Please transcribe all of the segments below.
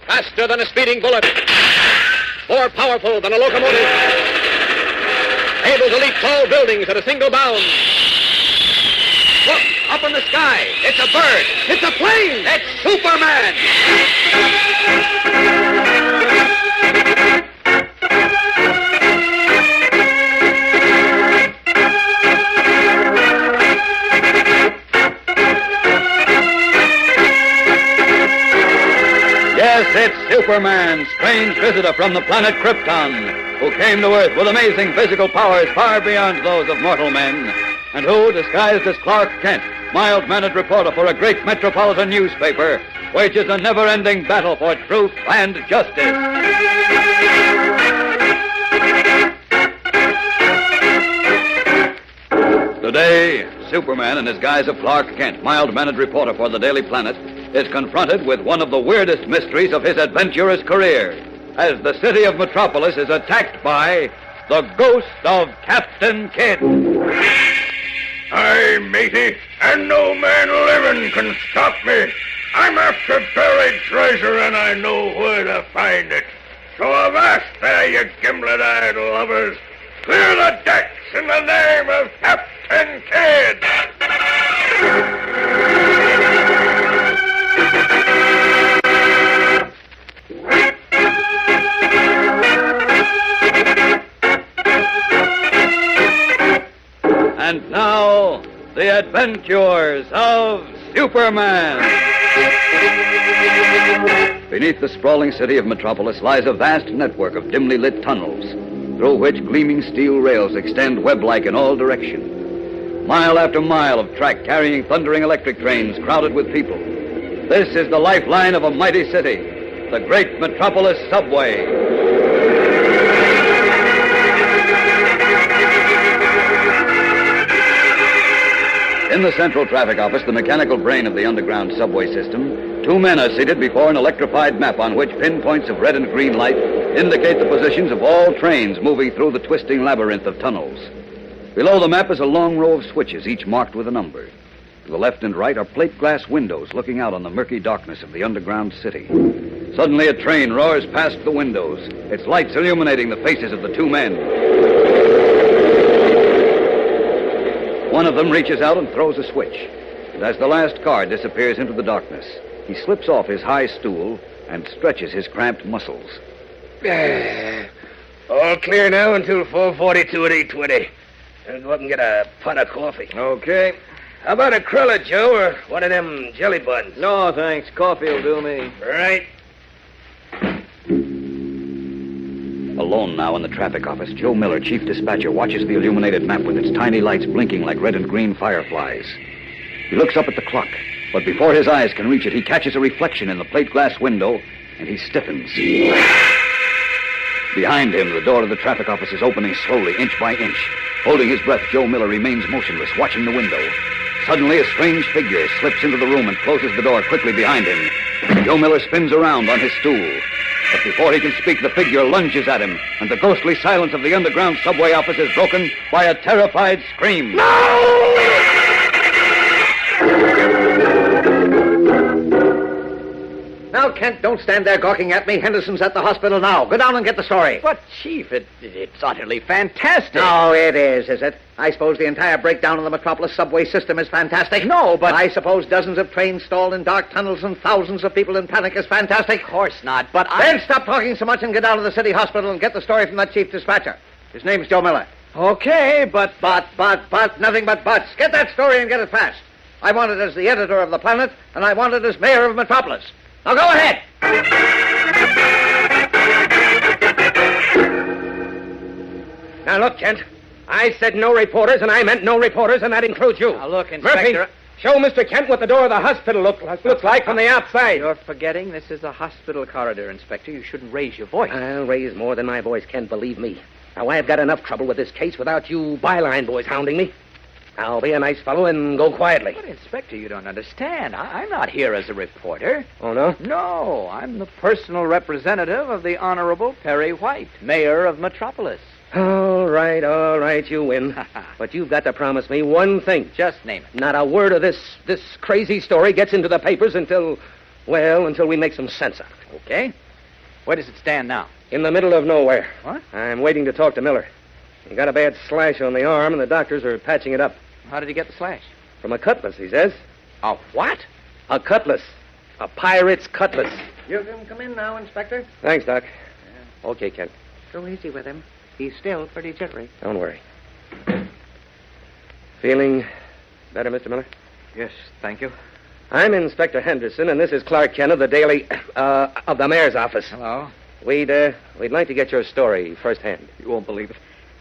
Faster than a speeding bullet. More powerful than a locomotive. Able to leap tall buildings at a single bound. Look, up in the sky. It's a bird. It's a plane. It's Superman. Yes, it's Superman, strange visitor from the planet Krypton, who came to Earth with amazing physical powers far beyond those of mortal men, and who, disguised as Clark Kent, mild-mannered reporter for a great metropolitan newspaper, wages a never-ending battle for truth and justice. Today, Superman, in his guise of Clark Kent, mild-mannered reporter for the Daily Planet, is confronted with one of the weirdest mysteries of his adventurous career, as the city of Metropolis is attacked by the ghost of Captain Kidd. Aye, matey, and no man living can stop me. I'm after buried treasure, and I know where to find it. So avast there, you gimlet-eyed lovers. Clear the decks in the name of Captain Kidd. And now, the adventures of Superman. Beneath the sprawling city of Metropolis lies a vast network of dimly lit tunnels, through which gleaming steel rails extend web-like in all directions. Mile after mile of track carrying thundering electric trains crowded with people. This is the lifeline of a mighty city, the great Metropolis subway. In the central traffic office, the mechanical brain of the underground subway system, two men are seated before an electrified map on which pinpoints of red and green light indicate the positions of all trains moving through the twisting labyrinth of tunnels. Below the map is a long row of switches, each marked with a number. To the left and right are plate glass windows looking out on the murky darkness of the underground city. Suddenly a train roars past the windows, its lights illuminating the faces of the two men. One of them reaches out and throws a switch. And as the last car disappears into the darkness, he slips off his high stool and stretches his cramped muscles. All clear now until 4:42 at 8:20. I'll go up and get a pot of coffee. Okay. How about a cruller, Joe, or one of them jelly buns? No, thanks. Coffee will do me. Right. Alone now in the traffic office, Joe Miller, chief dispatcher, watches the illuminated map with its tiny lights blinking like red and green fireflies. He looks up at the clock, but before his eyes can reach it, he catches a reflection in the plate glass window, and he stiffens. Behind him, the door of the traffic office is opening slowly, inch by inch. Holding his breath, Joe Miller remains motionless, watching the window. Suddenly, a strange figure slips into the room and closes the door quickly behind him. Joe Miller spins around on his stool. But before he can speak, the figure lunges at him, and the ghostly silence of the underground subway office is broken by a terrified scream. No! Now, Kent, don't stand there gawking at me. Henderson's at the hospital now. Go down and get the story. But, Chief, it's utterly fantastic. No, it is it? I suppose the entire breakdown of the Metropolis subway system is fantastic. No, but... I suppose dozens of trains stalled in dark tunnels and thousands of people in panic is fantastic. Of course not, but Then stop talking so much and get down to the city hospital and get the story from that chief dispatcher. His name's Joe Miller. Okay, but... Nothing but buts. Get that story and get it fast. I want it as the editor of the Planet, and I want it as mayor of Metropolis. Now go ahead. Now, look, Kent. I said no reporters, and I meant no reporters, and that includes you. Now, look, Inspector... Murphy, show Mr. Kent what the door of the hospital looks like from the outside. You're forgetting this is a hospital corridor, Inspector. You shouldn't raise your voice. I'll raise more than my voice can, believe me. Now, I've got enough trouble with this case without you byline boys hounding me. I'll be a nice fellow and go quietly. But, Inspector, you don't understand. I'm not here as a reporter. Oh, no? No, I'm the personal representative of the Honorable Perry White, mayor of Metropolis. All right, you win. But you've got to promise me one thing. Just name it. Not a word of this crazy story gets into the papers until Well, until we make some sense of it. Okay. Where does it stand now? In the middle of nowhere. What? I'm waiting to talk to Miller. He got a bad slash on the arm, and the doctors are patching it up. How did he get the slash? From a cutlass, he says. A what? A cutlass. A pirate's cutlass. You can come in now, Inspector. Thanks, Doc. Okay, Kent. Go easy with him. He's still pretty jittery. Don't worry. Feeling better, Mr. Miller? Yes, thank you. I'm Inspector Henderson, and this is Clark Kent of the Daily... of the mayor's office. Hello. We'd like to get your story firsthand. You won't believe it.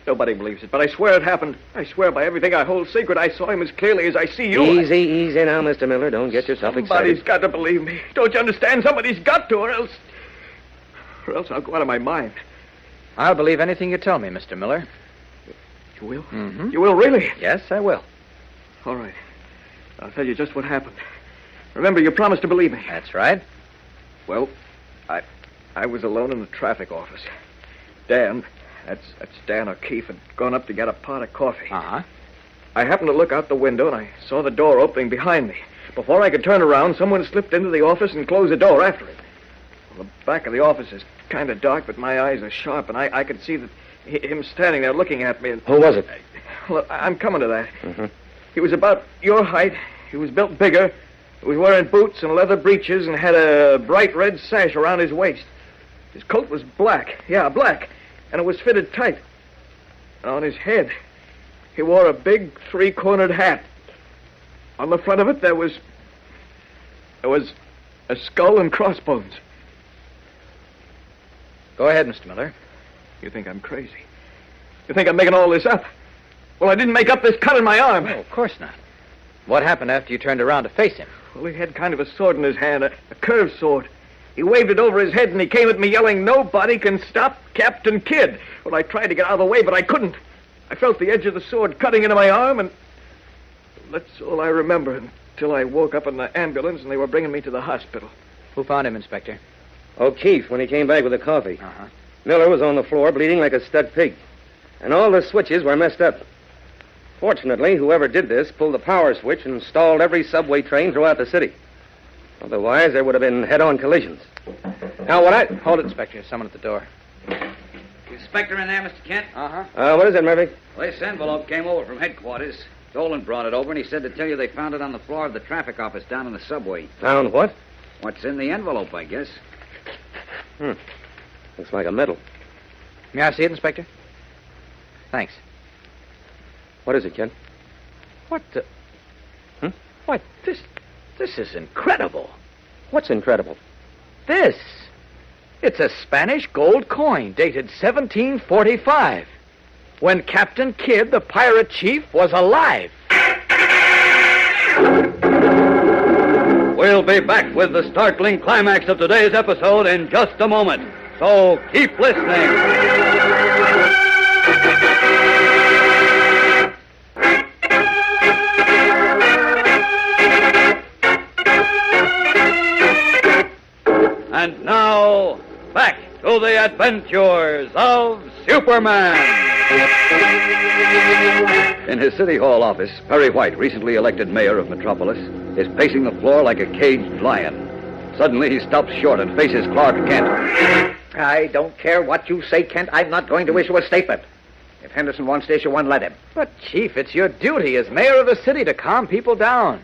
Nobody believes it, but I swear it happened. I swear by everything I hold sacred, I saw him as clearly as I see you. Easy now, Mr. Miller. Don't get yourself Somebody's excited. got to believe me. Don't you understand? Somebody's got to, or else I'll go out of my mind. I'll believe anything you tell me, Mr. Miller. You will? Mm-hmm. You will, really? Yes, I will. All right. I'll tell you just what happened. Remember, you promised to believe me. That's right. Well, I was alone in the traffic office. Dan, that's Dan O'Keefe, had gone up to get a pot of coffee. Uh-huh. I happened to look out the window, and I saw the door opening behind me. Before I could turn around, someone slipped into the office and closed the door after it. Well, the back of the office is kind of dark, but my eyes are sharp, and I could see that him standing there looking at me. And Who was it? Well, I'm coming to that. Mm-hmm. He was about your height. He was built bigger. He was wearing boots and leather breeches and had a bright red sash around his waist. His coat was black. Yeah, black. And it was fitted tight. And on his head, he wore a big three-cornered hat. On the front of it, there was a skull and crossbones. Go ahead, Mr. Miller. You think I'm crazy? You think I'm making all this up? Well, I didn't make up this cut in my arm. No, of course not. What happened after you turned around to face him? Well, he had kind of a sword in his hand, a curved sword. He waved it over his head, and he came at me yelling, "Nobody can stop Captain Kidd." Well, I tried to get out of the way, but I couldn't. I felt the edge of the sword cutting into my arm, and that's all I remember until I woke up in the ambulance, and they were bringing me to the hospital. Who found him, Inspector? O'Keefe, when he came back with the coffee. Uh-huh. Miller was on the floor, bleeding like a stuck pig. And all the switches were messed up. Fortunately, whoever did this pulled the power switch and stalled every subway train throughout the city. Otherwise, there would have been head-on collisions. Now, Hold it, Inspector. Someone at the door. Inspector in there, Mr. Kent? Uh-huh. What is it, Murphy? Well, this envelope came over from headquarters. Dolan brought it over, and he said to tell you they found it on the floor of the traffic office down in the subway. Found what? What's in the envelope, I guess. Looks like a medal. May I see it, Inspector? Thanks. What is it, Kent? What the... Why, this is incredible. What's incredible? This. It's a Spanish gold coin dated 1745, when Captain Kidd, the pirate chief, was alive. We'll be back with the startling climax of today's episode in just a moment. So keep listening. And now, back to the adventures of Superman. In his City Hall office, Perry White, recently elected mayor of Metropolis, is pacing the floor like a caged lion. Suddenly, he stops short and faces Clark Kent. I don't care what you say, Kent. I'm not going to issue a statement. If Henderson wants to issue one, let him. But, Chief, it's your duty as mayor of the city to calm people down.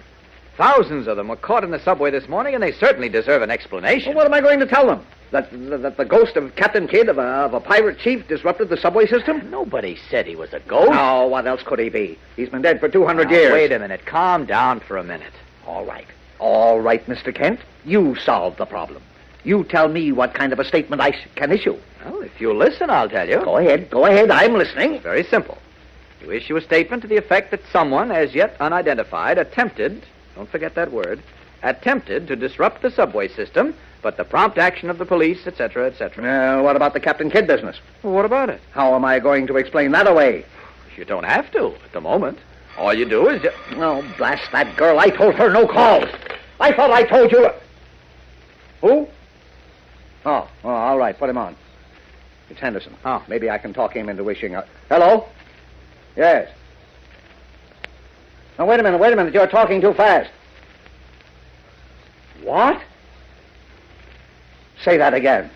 Thousands of them were caught in the subway this morning, and they certainly deserve an explanation. Well, what am I going to tell them? That the ghost of Captain Kidd, of a pirate chief, disrupted the subway system? Nobody said he was a ghost. Oh, what else could he be? He's been dead for 200 Now, years. Wait a minute. Calm down for a minute. All right. All right, Mr. Kent. You solve the problem. You tell me what kind of a statement I can issue. Well, if you listen, I'll tell you. Go ahead. Go ahead. I'm listening. Very simple. You issue a statement to the effect that someone, as yet unidentified, attempted, don't forget that word, attempted to disrupt the subway system, but the prompt action of the police, etc., etc. What about the Captain Kidd business? Well, what about it? How am I going to explain that away? You don't have to at the moment. All you do is just... Oh, blast that girl. I told her no calls. I thought I told you... Who? Oh, all right. Put him on. It's Henderson. Oh. Maybe I can talk him into wishing... Hello? Yes. Now, wait a minute. You're talking too fast. What? Say that again.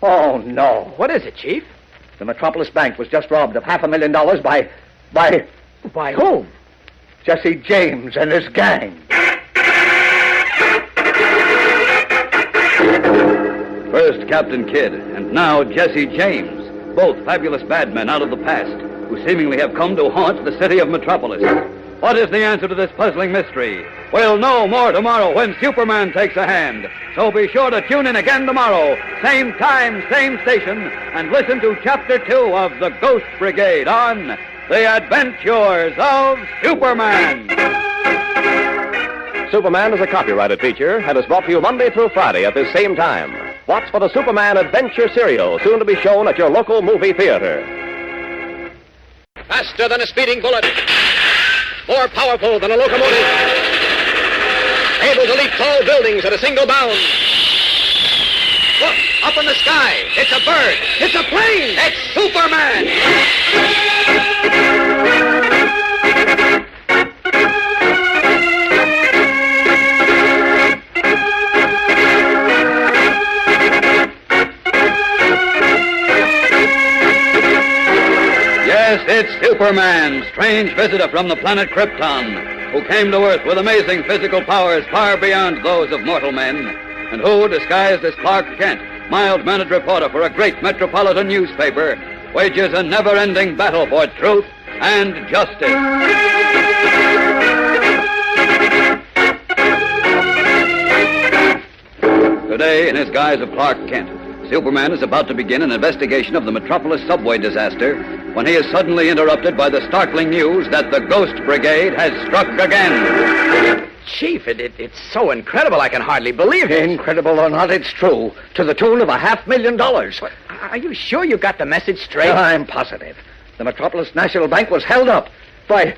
Oh, no. What is it, Chief? The Metropolis Bank was just robbed of $500,000 by By whom? Jesse James and his gang. First Captain Kidd, and now Jesse James, both fabulous bad men out of the past, who seemingly have come to haunt the city of Metropolis. What is the answer to this puzzling mystery? We'll know more tomorrow when Superman takes a hand. So be sure to tune in again tomorrow, same time, same station, and listen to Chapter 2 of The Ghost Brigade on The Adventures of Superman. Superman is a copyrighted feature and is brought to you Monday through Friday at this same time. Watch for the Superman Adventure serial, soon to be shown at your local movie theater. Faster than a speeding bullet. More powerful than a locomotive. Able to leap tall buildings at a single bound. Look, up in the sky. It's a bird. It's a plane. It's Superman. Yes, it's Superman, strange visitor from the planet Krypton, who came to Earth with amazing physical powers far beyond those of mortal men, and who, disguised as Clark Kent, mild-mannered reporter for a great metropolitan newspaper, wages a never-ending battle for truth and justice. Today, in his guise of Clark Kent, Superman is about to begin an investigation of the Metropolis subway disaster when he is suddenly interrupted by the startling news that the Ghost Brigade has struck again. Chief, it's so incredible I can hardly believe it. Incredible or not, it's true. To the tune of $500,000. Are you sure you got the message straight? I'm positive. The Metropolis National Bank was held up by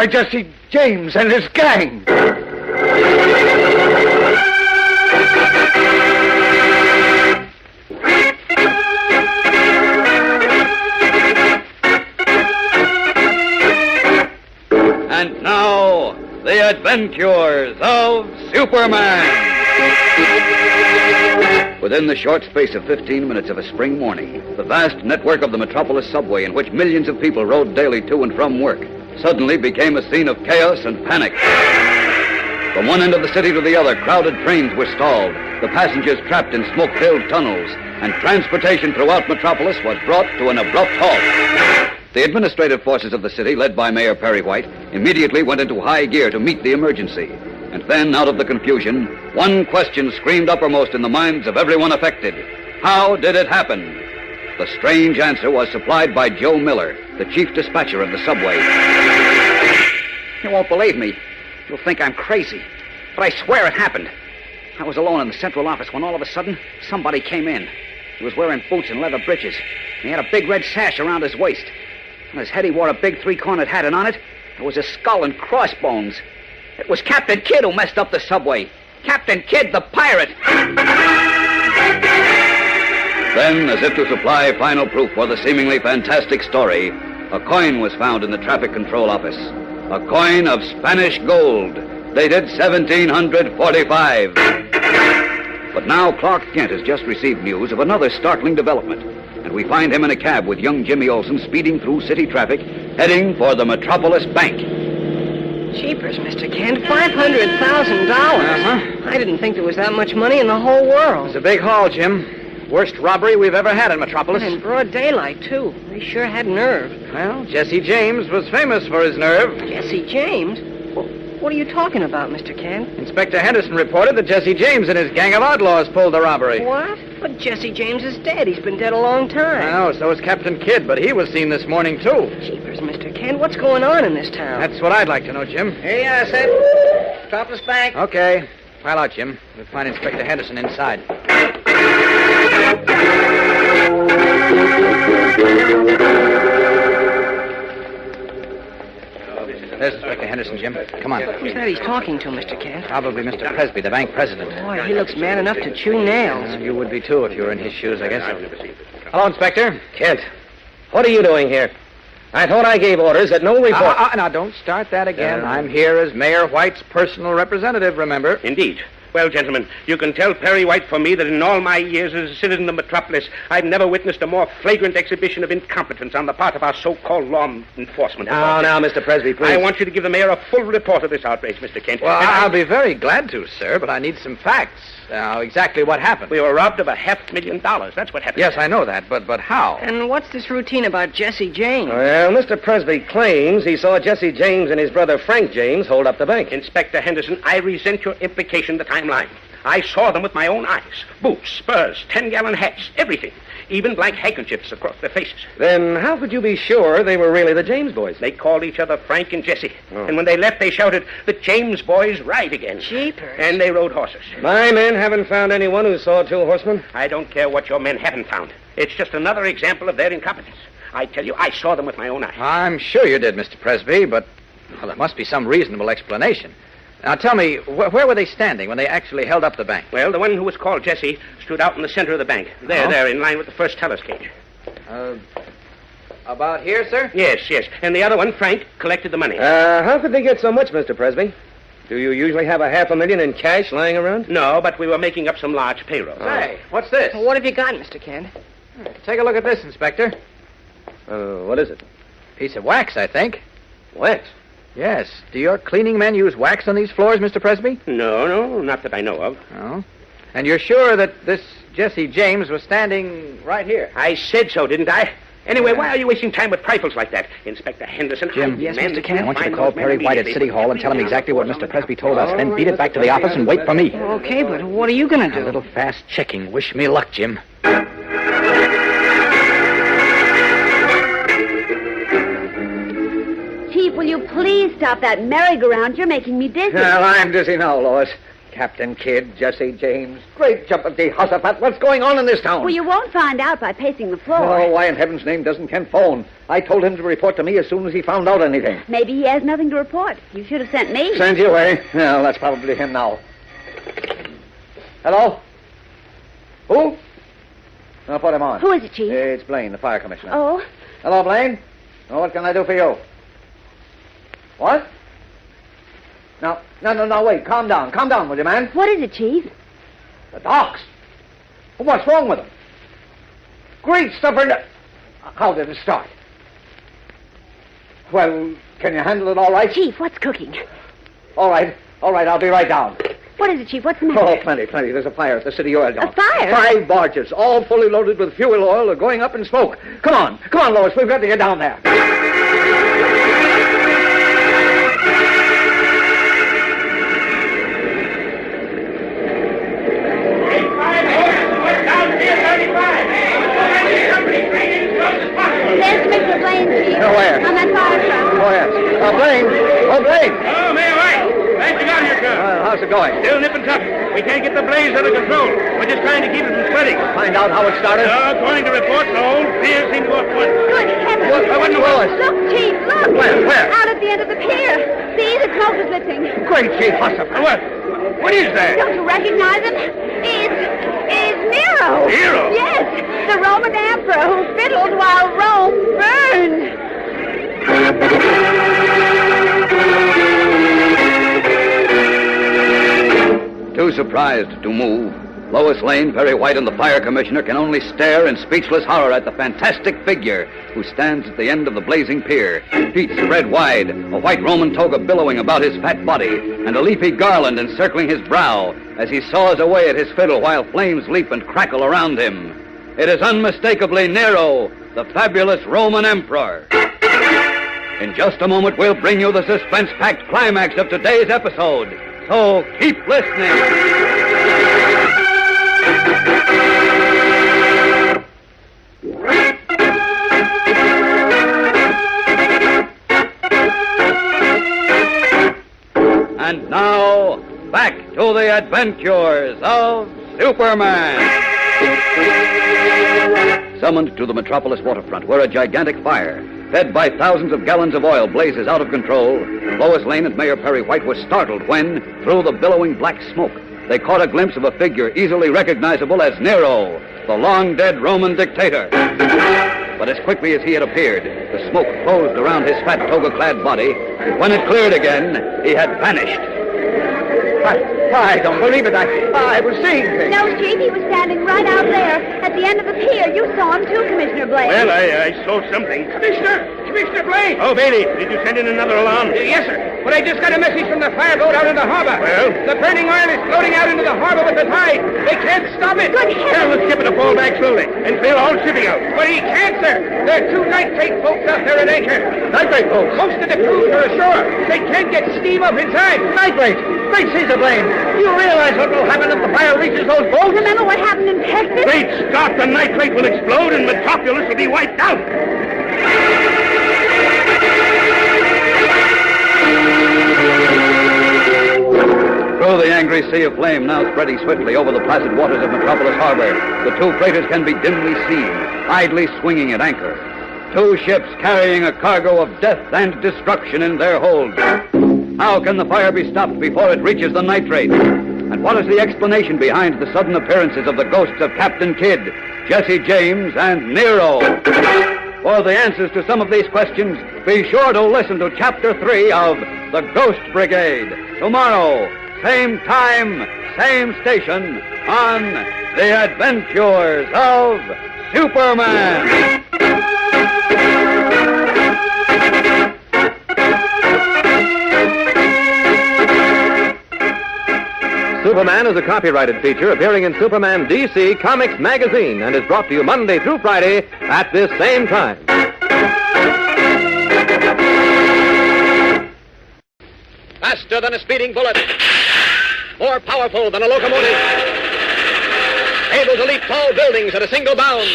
Jesse James and his gang. And now, the adventures of Superman. Within the short space of 15 minutes of a spring morning, the vast network of the Metropolis subway, in which millions of people rode daily to and from work, suddenly became a scene of chaos and panic. From one end of the city to the other, crowded trains were stalled, the passengers trapped in smoke-filled tunnels, and transportation throughout Metropolis was brought to an abrupt halt. The administrative forces of the city, led by Mayor Perry White, immediately went into high gear to meet the emergency. And then, out of the confusion, one question screamed uppermost in the minds of everyone affected. How did it happen? The strange answer was supplied by Joe Miller, the chief dispatcher of the subway. You won't believe me. You'll think I'm crazy. But I swear it happened. I was alone in the central office when all of a sudden, somebody came in. He was wearing boots and leather breeches. And he had a big red sash around his waist. On his head, he wore a big three-cornered hat, and on it, there was a skull and crossbones. It was Captain Kidd who messed up the subway. Captain Kidd, the pirate. Then, as if to supply final proof for the seemingly fantastic story, a coin was found in the traffic control office. A coin of Spanish gold, dated 1745. But now Clark Kent has just received news of another startling development, and we find him in a cab with young Jimmy Olsen speeding through city traffic, heading for the Metropolis Bank. Jeepers, Mr. Kent, $500,000. Uh-huh. I didn't think there was that much money in the whole world. It's a big haul, Jim. Worst robbery we've ever had in Metropolis. In broad daylight, too. They sure had nerve. Well, Jesse James was famous for his nerve. Jesse James? What are you talking about, Mr. Kent? Inspector Henderson reported that Jesse James and his gang of outlaws pulled the robbery. What? But Jesse James is dead. He's been dead a long time. I know, so is Captain Kidd, but he was seen this morning, too. Jeepers, Mr. Kent, what's going on in this town? That's what I'd like to know, Jim. Here you are, Sid. Metropolis Bank. Okay. File out, Jim. We'll find Inspector Henderson inside. There's Inspector Henderson, Jim. Come on. Who's that he's talking to, Mr. Kent? Probably Mr. Presby, the bank president. Boy, he looks mad enough to chew nails. You would be, too, if you were in his shoes, I guess. Hello, Inspector. Kent, what are you doing here? I thought I gave orders that no report... Now, don't start that again. I'm here as Mayor White's personal representative, remember? Indeed. Well, gentlemen, you can tell Perry White for me that in all my years as a citizen of Metropolis, I've never witnessed a more flagrant exhibition of incompetence on the part of our so-called law enforcement. Now, Mr. Presby, please. I want you to give the mayor a full report of this outrage, Mr. Kent. Well, I'll be very glad to, sir, but I need some facts. Exactly what happened. We were robbed of $500,000. That's what happened. Yes, I know that, but how? And what's this routine about Jesse James? Well, Mr. Presby claims he saw Jesse James and his brother Frank James hold up the bank. Inspector Henderson, I resent your implication of the timeline. I saw them with my own eyes. Boots, spurs, 10-gallon hats, everything. Even black handkerchiefs across their faces. Then how could you be sure they were really the James boys? They called each other Frank and Jesse. And when they left, they shouted, "The James boys ride again." Jeepers. And they rode horses. My men haven't found anyone who saw two horsemen. I don't care what your men haven't found. It's just another example of their incompetence. I tell you, I saw them with my own eyes. I'm sure you did, Mr. Presby, but there must be some reasonable explanation. Now, tell me, where were they standing when they actually held up the bank? Well, the one who was called Jesse stood out in the center of the bank. There, in line with the first teller's cage. About here, sir? Yes. And the other one, Frank, collected the money. How could they get so much, Mr. Presby? Do you usually have $500,000 in cash lying around? No, but we were making up some large payroll. Hey, what's this? What have you got, Mr. Kent? Take a look at this, Inspector. What is it? Piece of wax, I think. Wax? Yes. Do your cleaning men use wax on these floors, Mr. Presby? No, not that I know of. Oh. And you're sure that this Jesse James was standing right here? I said so, didn't I? Anyway, why are you wasting time with trifles like that? Inspector Henderson, Jim, Yes, Mr. Kent? I want you to call Perry White at City Hall and tell him exactly what Mr. Presby told us, then beat it back to the office and wait for me. Okay, but what are you going to A do? little fast checking. Wish me luck, Jim. Chief, will you please stop that merry-go-round? You're making me dizzy. Well, I'm dizzy now, Lois. Captain Kidd, Jesse James. Great jumping Jehoshaphat. What's going on in this town? Well, you won't find out by pacing the floor. Oh, why in heaven's name doesn't Kent phone? I told him to report to me as soon as he found out anything. Maybe he has nothing to report. You should have sent me. Send you away? Well, that's probably him now. Hello? Who? I'll put him on. Who is it, Chief? It's Blaine, the fire commissioner. Oh, Hello, Blaine? Oh, what can I do for you? What? No, wait. Calm down, will you, man? what is it, Chief? The docks. What's wrong with them? Great stubborn... How did it start? Well, can you handle it all right? Chief, what's cooking? All right, I'll be right down. What is it, Chief? What's the matter? Oh, plenty. There's a fire at the city oil dump. A fire? 5 barges, all fully loaded with fuel oil, are going up in smoke. Come on, Lois, we've got to get down there. There's Mr. Blaine, Chief. Where? On that fire truck. Oh, yes. Blaine. Oh, Mayor White! Glad you got here, sir. How's it going? Still nip and tuck. We can't get the blaze under control. We're just trying to keep it from spreading. Find out how it started? According to reports, the whole pier seemed to have flooded. Good heavens. Lois. Look, Chief, look. Where? Out at the end of the pier. See, the smoke is lifting. Great Jehoshaphat. What is that? Don't you recognize him? It's Nero. Nero? Yes, the Roman emperor who fiddled while Rome burned. Too surprised to move, Lois Lane, Perry White, and the fire commissioner can only stare in speechless horror at the fantastic figure who stands at the end of the blazing pier, feet spread wide, a white Roman toga billowing about his fat body, and a leafy garland encircling his brow as he saws away at his fiddle while flames leap and crackle around him. It is unmistakably Nero, the fabulous Roman emperor. In just a moment, we'll bring you the suspense-packed climax of today's episode. So keep listening. And now, back to the adventures of Superman. Summoned to the Metropolis waterfront, where a gigantic fire, fed by thousands of gallons of oil, blazes out of control, Lois Lane and Mayor Perry White were startled when, through the billowing black smoke, they caught a glimpse of a figure easily recognizable as Nero, the long-dead Roman dictator. But as quickly as he had appeared, the smoke closed around his fat toga-clad body, and when it cleared again, he had vanished. I don't believe it. I was seeing things. No, Chief, he was standing right out there at the end of the pier. You saw him too, Commissioner Blake. Well, I saw something. Commissioner Blake! Oh, Bailey, did you send in another alarm? Yes, sir. But I just got a message from the fireboat out in the harbor. Well? The burning oil is floating out into the harbor with the tide. They can't stop it. Good Tell the skipper to fall back slowly and fill all shipping out. But he can't, sir. There are 2 nitrate boats out there at anchor. Nitrate boats. Most of the crews are ashore. They can't get steam up in time. Nitrate! Great Caesar Blaine! You realize what will happen if the fire reaches those boats? Remember what happened in Texas? Great Scott, the nitrate will explode and Metropolis will be wiped out. Through the angry sea of flame now spreading swiftly over the placid waters of Metropolis Harbor, the 2 freighters can be dimly seen, idly swinging at anchor. 2 ships carrying a cargo of death and destruction in their hold. How can the fire be stopped before it reaches the nitrate? And what is the explanation behind the sudden appearances of the ghosts of Captain Kidd, Jesse James, and Nero? For the answers to some of these questions, be sure to listen to Chapter 3 of The Ghost Brigade, tomorrow, same time, same station, on The Adventures of Superman. Superman is a copyrighted feature appearing in Superman DC Comics magazine and is brought to you Monday through Friday at this same time. Faster than a speeding bullet. More powerful than a locomotive. Able to leap tall buildings at a single bound.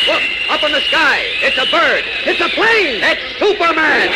Look, up in the sky. It's a bird. It's a plane. It's Superman.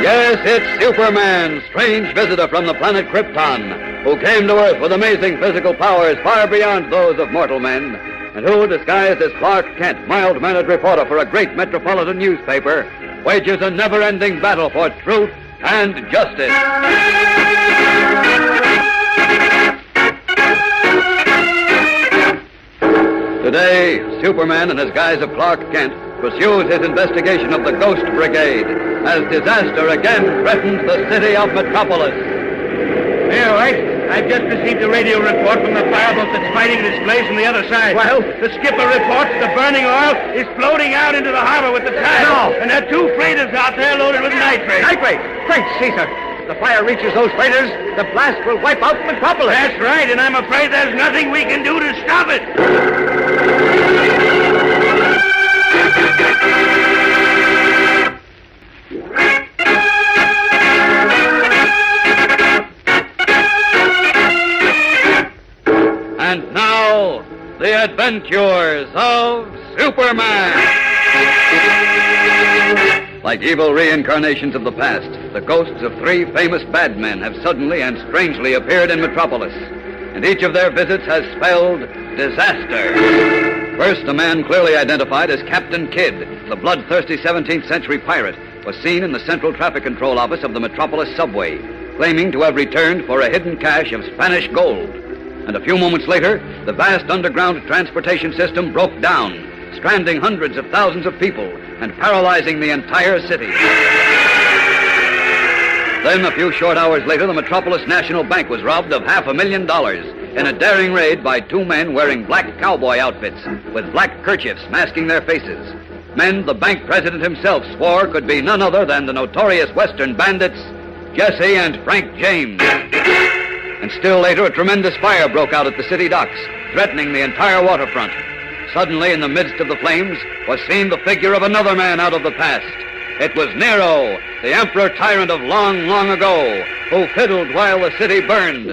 Yes, it's Superman, strange visitor from the planet Krypton, who came to Earth with amazing physical powers far beyond those of mortal men, and who, disguised as Clark Kent, mild-mannered reporter for a great metropolitan newspaper, wages a never-ending battle for truth and justice. Today, Superman, in his guise of Clark Kent, pursues his investigation of the Ghost Brigade as disaster again threatens the city of Metropolis. Here, White, I've just received a radio report from the fireboat that's fighting this blaze from the other side. Well? The skipper reports the burning oil is floating out into the harbor with the tide. No. And there are 2 freighters out there loaded with nitrate. Nitrate! Great Caesar! If the fire reaches those freighters, the blast will wipe out Metropolis. That's right, and I'm afraid there's nothing we can do to stop it. And now, the adventures of Superman. Like evil reincarnations of the past, the ghosts of 3 famous bad men have suddenly and strangely appeared in Metropolis, and each of their visits has spelled disaster. First, a man clearly identified as Captain Kidd, the bloodthirsty 17th century pirate, was seen in the Central Traffic Control Office of the Metropolis subway, claiming to have returned for a hidden cache of Spanish gold. And a few moments later, the vast underground transportation system broke down, stranding hundreds of thousands of people and paralyzing the entire city. Then, a few short hours later, the Metropolis National Bank was robbed of $500,000 in a daring raid by 2 men wearing black cowboy outfits with black kerchiefs masking their faces. Men the bank president himself swore could be none other than the notorious Western bandits, Jesse and Frank James. And still later, a tremendous fire broke out at the city docks, threatening the entire waterfront. Suddenly, in the midst of the flames, was seen the figure of another man out of the past. It was Nero, the emperor tyrant of long, long ago, who fiddled while the city burned.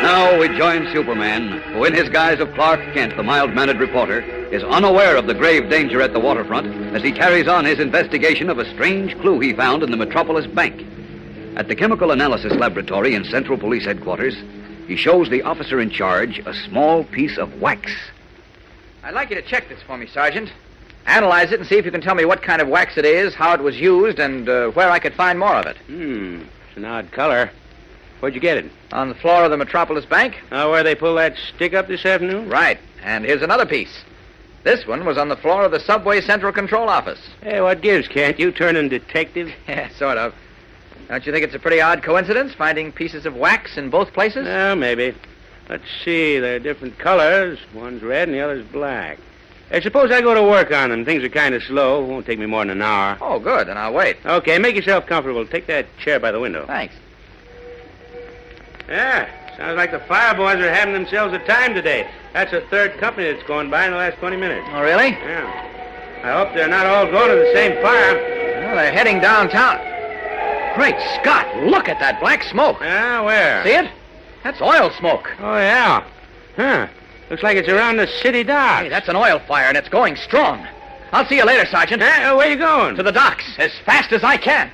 Now we join Superman, who in his guise of Clark Kent, the mild-mannered reporter, is unaware of the grave danger at the waterfront as he carries on his investigation of a strange clue he found in the Metropolis Bank. At the Chemical Analysis Laboratory in Central Police Headquarters, he shows the officer in charge a small piece of wax. I'd like you to check this for me, Sergeant. Analyze it and see if you can tell me what kind of wax it is, how it was used, and where I could find more of it. It's an odd color. Where'd you get it? On the floor of the Metropolis Bank? Oh, where they pulled that stick up this afternoon? Right. And here's another piece. This one was on the floor of the Subway Central Control Office. Hey, what gives? Can't you turn in detective? Yeah, sort of. Don't you think it's a pretty odd coincidence, finding pieces of wax in both places? Well, maybe. Let's see. They're different colors. One's red and the other's black. Hey, suppose I go to work on them. Things are kind of slow. Won't take me more than an hour. Oh, good. Then I'll wait. Okay, make yourself comfortable. Take that chair by the window. Thanks. Yeah, sounds like the fire boys are having themselves a time today. That's the third company that's gone by in the last 20 minutes. Oh, really? Yeah. I hope they're not all going to the same fire. Well, they're heading downtown. Great Scott, look at that black smoke. Yeah, where? See it? That's oil smoke. Oh, yeah. Huh. Looks like it's around the city docks. Hey, that's an oil fire, and it's going strong. I'll see you later, Sergeant. Where you going? To the docks, as fast as I can.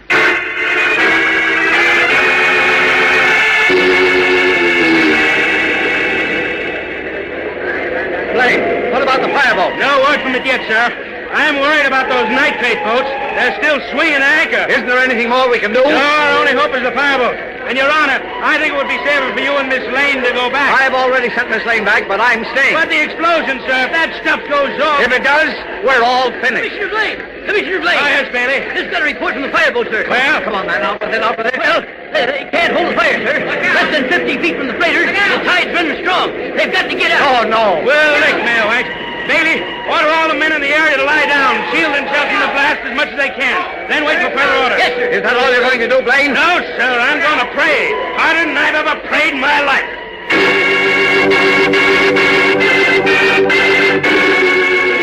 Blake, what about the fireboat? No word from it yet, sir. I'm worried about those nitrate boats. They're still swinging anchor. Isn't there anything more we can do? No, our only hope is the fireboat. And, Your Honor, I think it would be safer for you and Miss Lane to go back. I've already sent Miss Lane back, but I'm staying. But the explosion, sir, if that stuff goes off... If it does, we're all finished. Commissioner Blake! Commissioner Blake! Oh, yes, Bailey. Just got a report from the fireboat, sir. Well? Come on, man, out with it. Well, they can't hold the fire, sir. Less than 50 feet from the freighters. The tide's running strong. They've got to get out. Oh, no. Well, Nick, Mailwax. Bailey, order all the men in the area to lie down, shield themselves from the blast as much as they can. Then wait for further orders. Yes, sir. Is that all you're going to do, Blaine? No, sir. I'm going to pray. Harder than I've ever prayed in my life.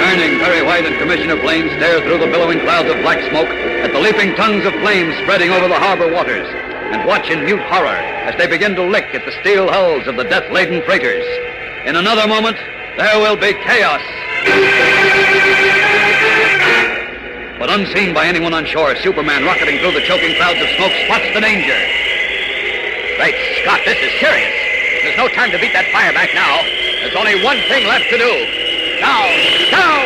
Turning, Perry White and Commissioner Blaine stare through the billowing clouds of black smoke at the leaping tongues of flames spreading over the harbor waters, and watch in mute horror as they begin to lick at the steel hulls of the death-laden freighters. In another moment, there will be chaos. But unseen by anyone on shore, Superman, rocketing through the choking clouds of smoke, spots the danger. Great Scott, this is serious. There's no time to beat that fire back now. There's only one thing left to do. Down! Down!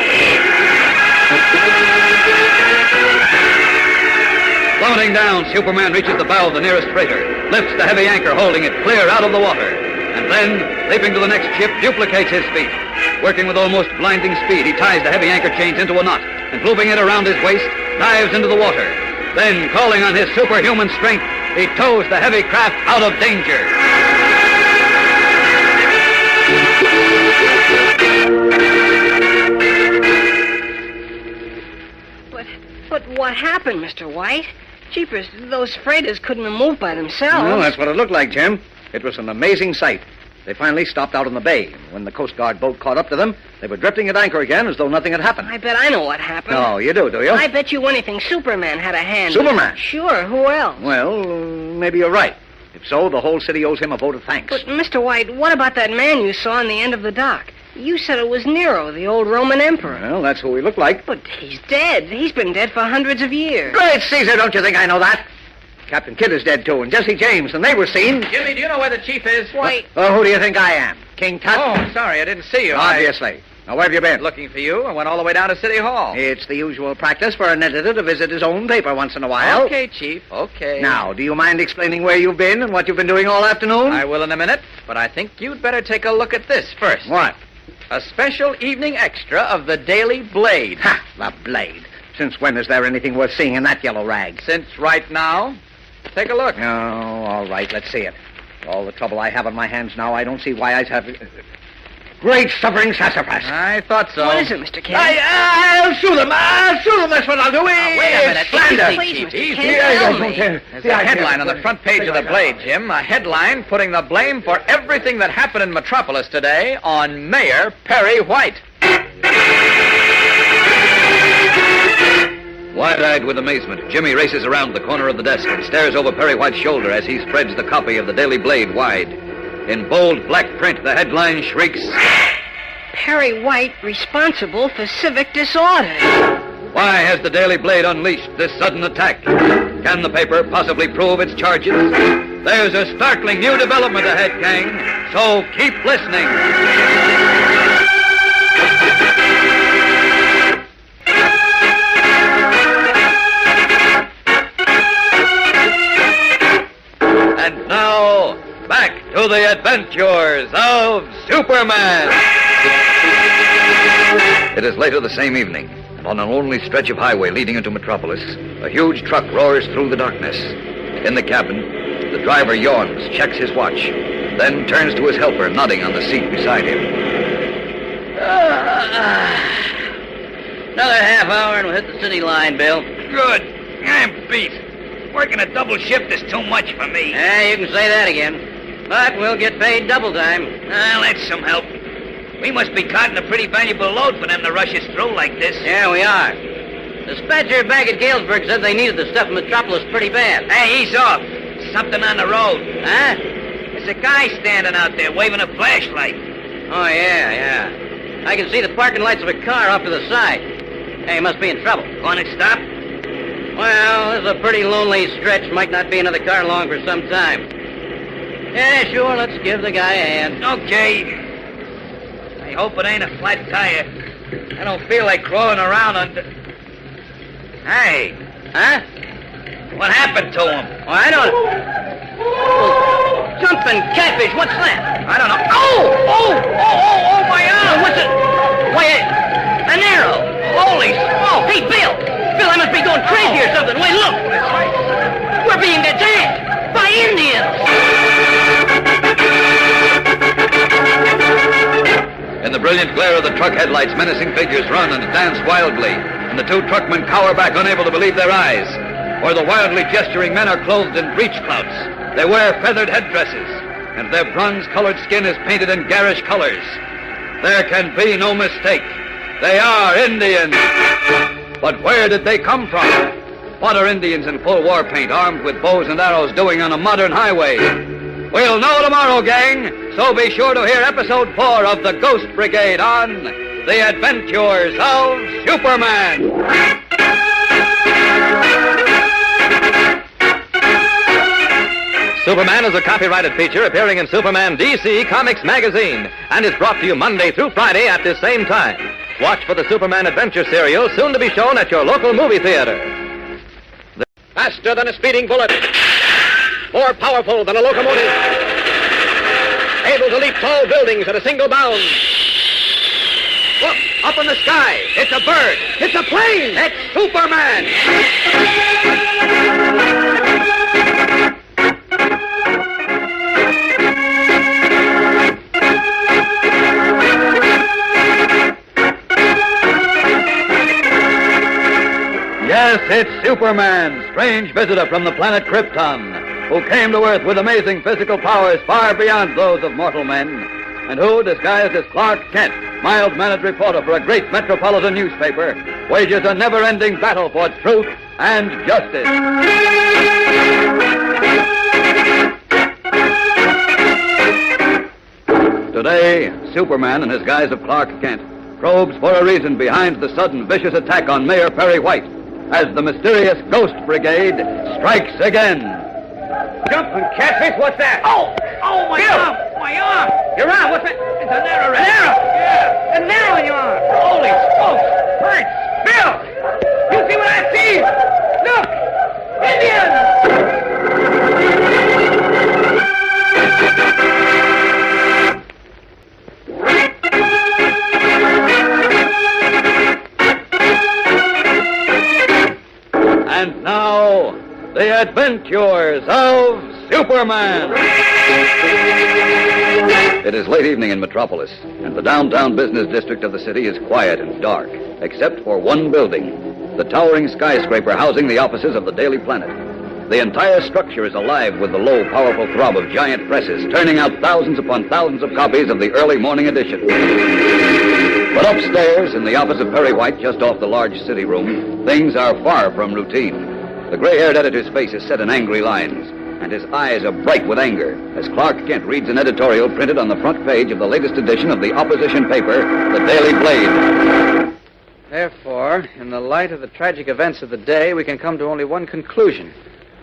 Plummeting down, Superman reaches the bow of the nearest freighter, lifts the heavy anchor holding it clear out of the water, and then, leaping to the next ship, duplicates his feat. Working with almost blinding speed, he ties the heavy anchor chains into a knot, and looping it around his waist, dives into the water. Then, calling on his superhuman strength, he tows the heavy craft out of danger. But what happened, Mr. White? Jeepers, those freighters couldn't have moved by themselves. Well, that's what it looked like, Jim. It was an amazing sight. They finally stopped out in the bay. When the Coast Guard boat caught up to them, they were drifting at anchor again as though nothing had happened. I bet I know what happened. Oh, you do you? I bet you anything Superman had a hand in it. Superman? Sure, who else? Well, maybe you're right. If so, the whole city owes him a vote of thanks. But, Mr. White, what about that man you saw on the end of the dock? You said it was Nero, the old Roman emperor. Well, that's who he looked like. But he's dead. He's been dead for hundreds of years. Great Caesar, don't you think I know that? Captain Kidd is dead, too, and Jesse James, and they were seen. Jimmy, do you know where the chief is? White. Oh, who do you think I am? King Tut? Oh, sorry, I didn't see you. Obviously. Now, where have you been? Looking for you. I went all the way down to City Hall. It's the usual practice for an editor to visit his own paper once in a while. Okay, Chief, okay. Now, do you mind explaining where you've been and what you've been doing all afternoon? I will in a minute, but I think you'd better take a look at this first. What? A special evening extra of the Daily Blade. Ha! The Blade. Since when is there anything worth seeing in that yellow rag? Since right now. Take a look. Oh, all right, let's see it. All the trouble I have on my hands now, I don't see why I have... Great suffering sassafras. I thought so. What is it, Mr. Kent? I'll sue them. I'll sue them. That's what I'll do. Wait a minute. Slander. Please, Mr. Easy. Kent, tell me. There's a headline on the front page of the Blade, Jim. A headline putting the blame for everything that happened in Metropolis today on Mayor Perry White. Wide-eyed with amazement, Jimmy races around the corner of the desk and stares over Perry White's shoulder as he spreads the copy of the Daily Blade wide. In bold black print, the headline shrieks, Perry White responsible for civic disorder. "Why has the Daily Blade unleashed this sudden attack? Can the paper possibly prove its charges? There's a startling new development ahead, gang, so keep listening." And now, Adventures of Superman! It is later the same evening, and on an lonely stretch of highway leading into Metropolis, a huge truck roars through the darkness. In the cabin, the driver yawns, checks his watch, then turns to his helper, nodding on the seat beside him. Another half hour and we'll hit the city line, Bill. Good. I'm beat. Working a double shift is too much for me. Yeah, you can say that again. But we'll get paid double time. Well, that's some help. We must be caught in a pretty valuable load for them to rush us through like this. Yeah, we are. The dispatcher back at Galesburg said they needed the stuff in Metropolis pretty bad. Hey, ease off. Something on the road. Huh? There's a guy standing out there waving a flashlight. Oh, yeah. I can see the parking lights of a car off to the side. Hey, he must be in trouble. Want to stop? Well, this is a pretty lonely stretch. Might not be another car long for some time. Yeah, sure, let's give the guy a hand. Okay. I hope it ain't a flat tire. I don't feel like crawling around under... Hey. Huh? What happened to him? Oh, I don't... Oh, jumping catfish, what's that? I don't know. Oh, my arm! What's it? Why, an arrow. Holy smoke. Hey, Bill, I must be going crazy or something. Wait, look. We're being attacked by Indians. In the brilliant glare of the truck headlights, menacing figures run and dance wildly, and the two truckmen cower back, unable to believe their eyes. For the wildly gesturing men are clothed in breech clouts. They wear feathered headdresses, and their bronze-colored skin is painted in garish colors. There can be no mistake. They are Indians. But where did they come from? What are Indians in full war paint, armed with bows and arrows, doing on a modern highway? We'll know tomorrow, gang, so be sure to hear episode 4 of The Ghost Brigade on The Adventures of Superman. Superman is a copyrighted feature appearing in Superman DC Comics magazine and is brought to you Monday through Friday at this same time. Watch for the Superman Adventure serial, soon to be shown at your local movie theater. Faster than a speeding bullet. More powerful than a locomotive. Able to leap tall buildings at a single bound. Look, up in the sky. It's a bird. It's a plane. It's Superman. Yes, it's Superman, strange visitor from the planet Krypton, who came to Earth with amazing physical powers far beyond those of mortal men, and who, disguised as Clark Kent, mild-mannered reporter for a great metropolitan newspaper, wages a never-ending battle for truth and justice. Today, Superman, in his guise of Clark Kent, probes for a reason behind the sudden vicious attack on Mayor Perry White, as the mysterious Ghost Brigade strikes again. Jumping catfish, what's that? Oh, my arm! My arm! Your arm, what's that? It's an arrow. An arrow? Yeah. An arrow in your arm. Holy smokes! Hurts! Bill! You see what I see? Look! Indians! And now, The Adventures of Superman. It is late evening in Metropolis, and the downtown business district of the city is quiet and dark, except for one building, the towering skyscraper housing the offices of the Daily Planet. The entire structure is alive with the low, powerful throb of giant presses, turning out thousands upon thousands of copies of the early morning edition. But upstairs, in the office of Perry White, just off the large city room, things are far from routine. The gray-haired editor's face is set in angry lines, and his eyes are bright with anger as Clark Kent reads an editorial printed on the front page of the latest edition of the opposition paper, the Daily Blade. Therefore, in the light of the tragic events of the day, we can come to only one conclusion.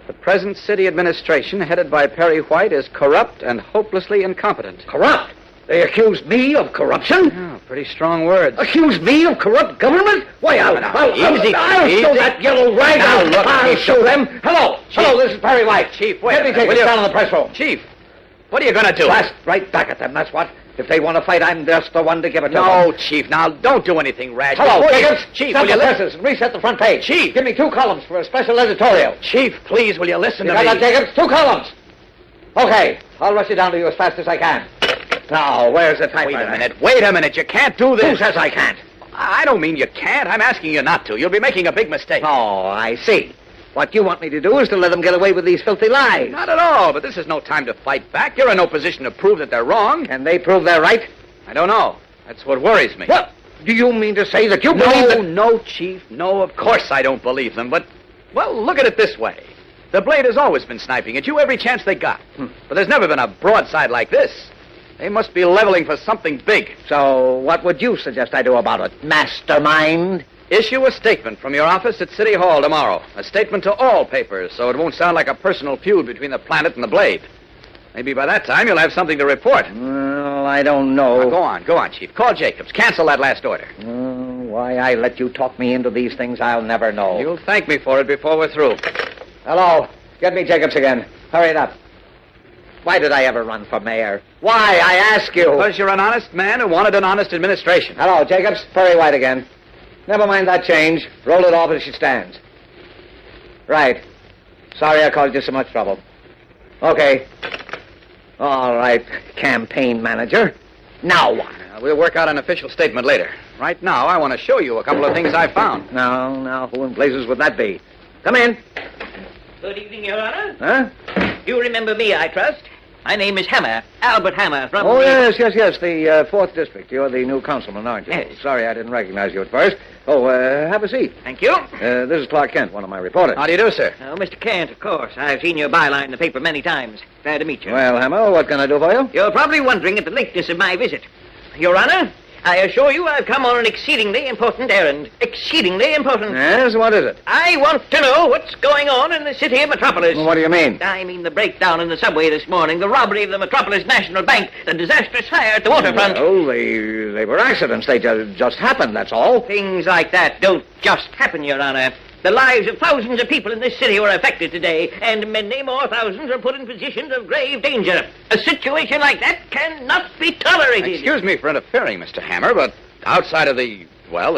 The present city administration, headed by Perry White, is corrupt and hopelessly incompetent. Corrupt? They accuse me of corruption? Oh, pretty strong words. Accuse me of corrupt government? Why, I'll show that yellow rag. Now, look, I'll Chief. show them. Hello. Chief. Hello, this is Perry White. Chief, wait Let a me minute, take will this you? down in the press room. Chief, What are you going to do? Blast right back at them, that's what. If they want to fight, I'm just the one to give it to them. No, Chief, now don't do anything rash. Hello, Before you- Jacobs. Chief, Stop will you the listen? presses and reset the front page. Chief. Give me 2 columns for a special editorial. Chief, please, will you listen You to got me? that, Jacobs? 2 columns. Okay, I'll rush it down to you as fast as I can. Now, where's the typewriter? Wait a minute, you can't do Who this. says I can't? I don't mean you can't. I'm asking you not to. You'll be making a big mistake. Oh, I see. What you want me to do is to let them get away with these filthy lies. Not at all, but this is no time to fight back. You're in no position to prove that they're wrong. Can they prove they're right? I don't know. That's what worries me. What? Do you mean to say that you believe that... No, Chief. No, of course I don't believe them. But, well, look at it this way. The Blade has always been sniping at you every chance they got. But there's never been a broadside like this. They must be leveling for something big. So what would you suggest I do about it, mastermind? Issue a statement from your office at City Hall tomorrow. A statement to all papers, so it won't sound like a personal feud between the Planet and the Blade. Maybe by that time you'll have something to report. Well, I don't know. Now, go on, Chief. Call Jacobs. Cancel that last order. Why I let you talk me into these things, I'll never know. You'll thank me for it before we're through. Hello. Get me Jacobs again. Hurry it up. Why did I ever run for mayor? Why, I ask you? Because you're an honest man who wanted an honest administration. Hello, Jacobs. Perry White again. Never mind that change. Roll it off as she stands. Right. Sorry I caused you so much trouble. Okay. All right, campaign manager. Now what? We'll work out an official statement later. Right now, I want to show you a couple of things I found. Now, who in blazes would that be? Come in. Good evening, Your Honor. Huh? You remember me, I trust. My name is Hammer, Albert Hammer, from... Oh, yes, the 4th District. You're the new councilman, aren't you? Yes. Sorry I didn't recognize you at first. Oh, have a seat. Thank you. This is Clark Kent, one of my reporters. How do you do, sir? Oh, Mr. Kent, of course. I've seen your byline in the paper many times. Glad to meet you. Well, Hammer, what can I do for you? You're probably wondering at the lateness of my visit. Your Honor, I assure you I've come on an exceedingly important errand. Exceedingly important. Yes, what is it? I want to know what's going on in the city of Metropolis. Well, what do you mean? I mean the breakdown in the subway this morning, the robbery of the Metropolis National Bank, the disastrous fire at the waterfront. Well, they were accidents. They just happened, that's all. Things like that don't just happen, Your Honor. The lives of thousands of people in this city were affected today, and many more thousands are put in positions of grave danger. A situation like that cannot be tolerated. Excuse me for interfering, Mr. Hammer, but outside of the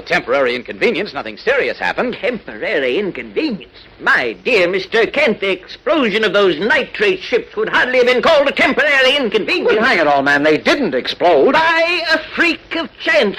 temporary inconvenience, nothing serious happened. Temporary inconvenience? My dear Mr. Kent, the explosion of those nitrate ships would hardly have been called a temporary inconvenience. Well, hang it all, man. They didn't explode. By a freak of chance.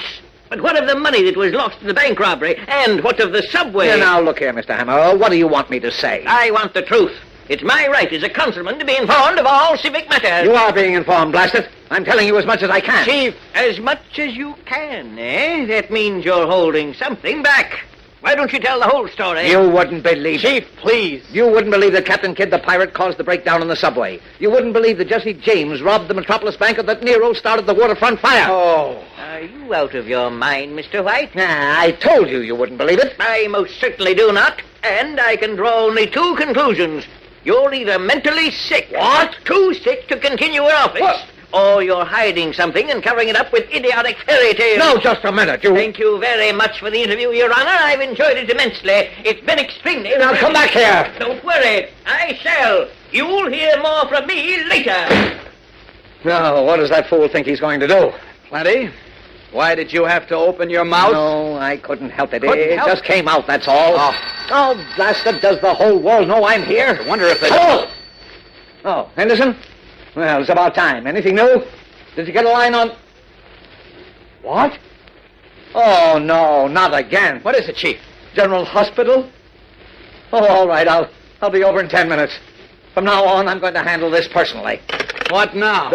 But what of the money that was lost in the bank robbery? And what of the subway? Now, look here, Mr. Hammer. What do you want me to say? I want the truth. It's my right as a councilman to be informed of all civic matters. You are being informed, blast it. I'm telling you as much as I can. Chief, as much as you can, eh? That means you're holding something back. Why don't you tell the whole story? You wouldn't believe Chief, please. You wouldn't believe that Captain Kidd the pirate caused the breakdown on the subway. You wouldn't believe that Jesse James robbed the Metropolis Bank or that Nero started the waterfront fire. Oh. Are you out of your mind, Mr. White? I told you you wouldn't believe it. I most certainly do not. And I can draw only 2 conclusions. You're either mentally sick. What? Too sick to continue in office. What? Or you're hiding something and covering it up with idiotic fairy tales. No, just a minute. Thank you very much for the interview, Your Honor. I've enjoyed it immensely. It's been extremely... Now, come back here. Don't worry. I shall. You'll hear more from me later. Now, what does that fool think he's going to do? Plenty. Why did you have to open your mouth? No, I couldn't help it. Couldn't It help just came out, that's all. Oh, blast it. Does the whole world know I'm here? I wonder if they... Oh, Henderson? Well, it's about time. Anything new? Did you get a line on... What? Oh, no, not again. What is it, Chief? General Hospital? Oh, all right, I'll be over in 10 minutes. From now on, I'm going to handle this personally. What now?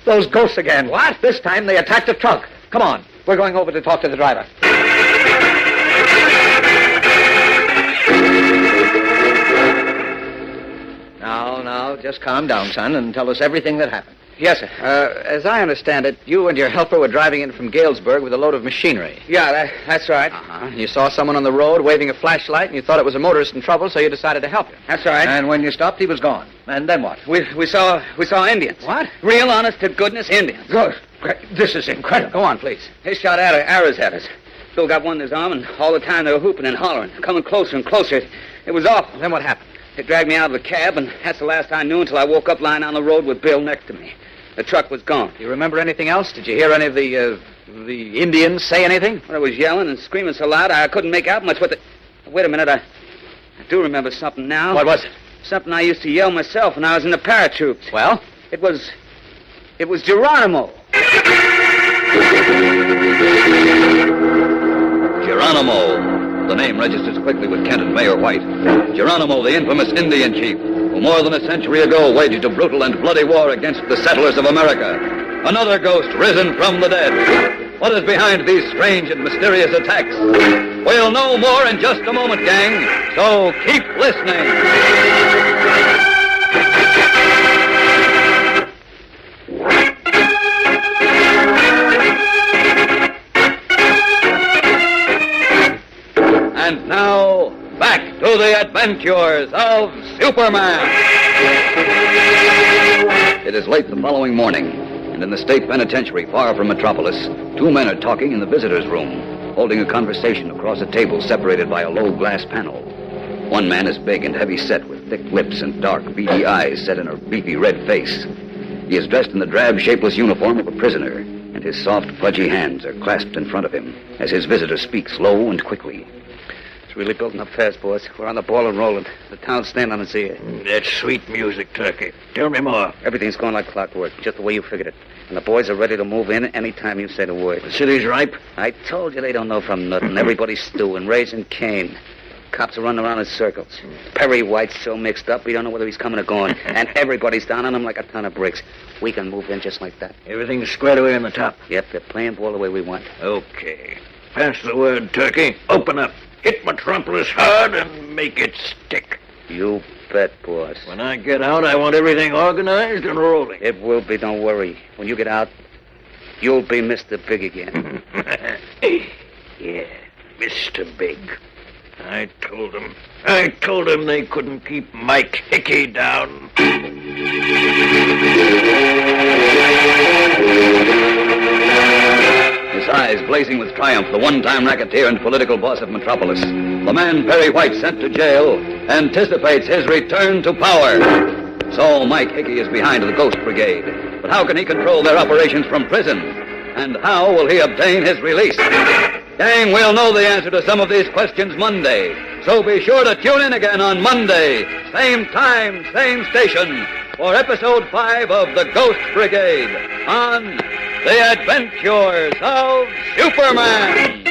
Those ghosts again. What? This time they attacked a truck. Come on, we're going over to talk to the driver. Now, just calm down, son, and tell us everything that happened. Yes, sir. As I understand it, you and your helper were driving in from Galesburg with a load of machinery. Yeah, that's right. Uh-huh. You saw someone on the road waving a flashlight, and you thought it was a motorist in trouble, so you decided to help him. That's right. And when you stopped, he was gone. And then what? We saw Indians. What? Real honest to goodness Indians. Good. Great. This is incredible. Go on, please. They shot arrows at us. Phil got one in his arm, and all the time they were whooping and hollering, coming closer and closer. It was awful. Then what happened? They dragged me out of the cab, and that's the last I knew until I woke up lying on the road with Bill next to me. The truck was gone. Do you remember anything else? Did you hear any of the Indians say anything? Well, I was yelling and screaming so loud I couldn't make out much what the... Wait a minute, I do remember something now. What was it? Something I used to yell myself when I was in the paratroops. Well? It was Geronimo. Geronimo. The name registers quickly with Kent and Mayor White. Geronimo, the infamous Indian chief, who more than a century ago waged a brutal and bloody war against the settlers of America. Another ghost risen from the dead. What is behind these strange and mysterious attacks? We'll know more in just a moment, gang, so keep listening. And now, back to the adventures of Superman. It is late the following morning, and in the state penitentiary far from Metropolis, two men are talking in the visitor's room, holding a conversation across a table separated by a low glass panel. One man is big and heavy-set with thick lips and dark, beady eyes set in a beefy red face. He is dressed in the drab, shapeless uniform of a prisoner, and his soft, pudgy hands are clasped in front of him as his visitor speaks low and quickly. It's really building up fast, boss. We're on the ball and rolling. The town's standing on its ear. That's sweet music, Turkey. Tell me more. Everything's going like clockwork, just the way you figured it. And the boys are ready to move in any time you say the word. The city's ripe? I told you they don't know from nothing. Everybody's stewing, raising Cain. Cops are running around in circles. Perry White's so mixed up, we don't know whether he's coming or going. And everybody's down on him like a ton of bricks. We can move in just like that. Everything's squared away on the top? Yep, they're playing ball the way we want. Okay. Pass the word, Turkey. Open up. Hit Metropolis hard and make it stick. You bet, boss. When I get out, I want everything organized and rolling. It will be, don't worry. When you get out, you'll be Mr. Big again. Yeah, Mr. Big. I told them they couldn't keep Mike Hickey down. His eyes blazing with triumph, the one-time racketeer and political boss of Metropolis, the man Perry White sent to jail, anticipates his return to power. So Mike Hickey is behind the Ghost Brigade. But how can he control their operations from prison? And how will he obtain his release? Gang, we'll know the answer to some of these questions Monday. So be sure to tune in again on Monday, same time, same station, for Episode 5 of The Ghost Brigade on The Adventures of Superman.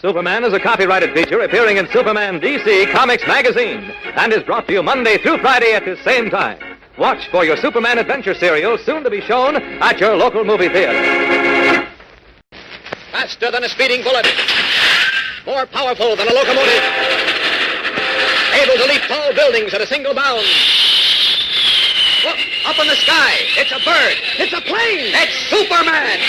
Superman is a copyrighted feature appearing in Superman DC Comics magazine and is brought to you Monday through Friday at the same time. Watch for your Superman adventure serial soon to be shown at your local movie theater. Faster than a speeding bullet. More powerful than a locomotive. Able to leap tall buildings at a single bound. Look, up in the sky. It's a bird. It's a plane. It's Superman.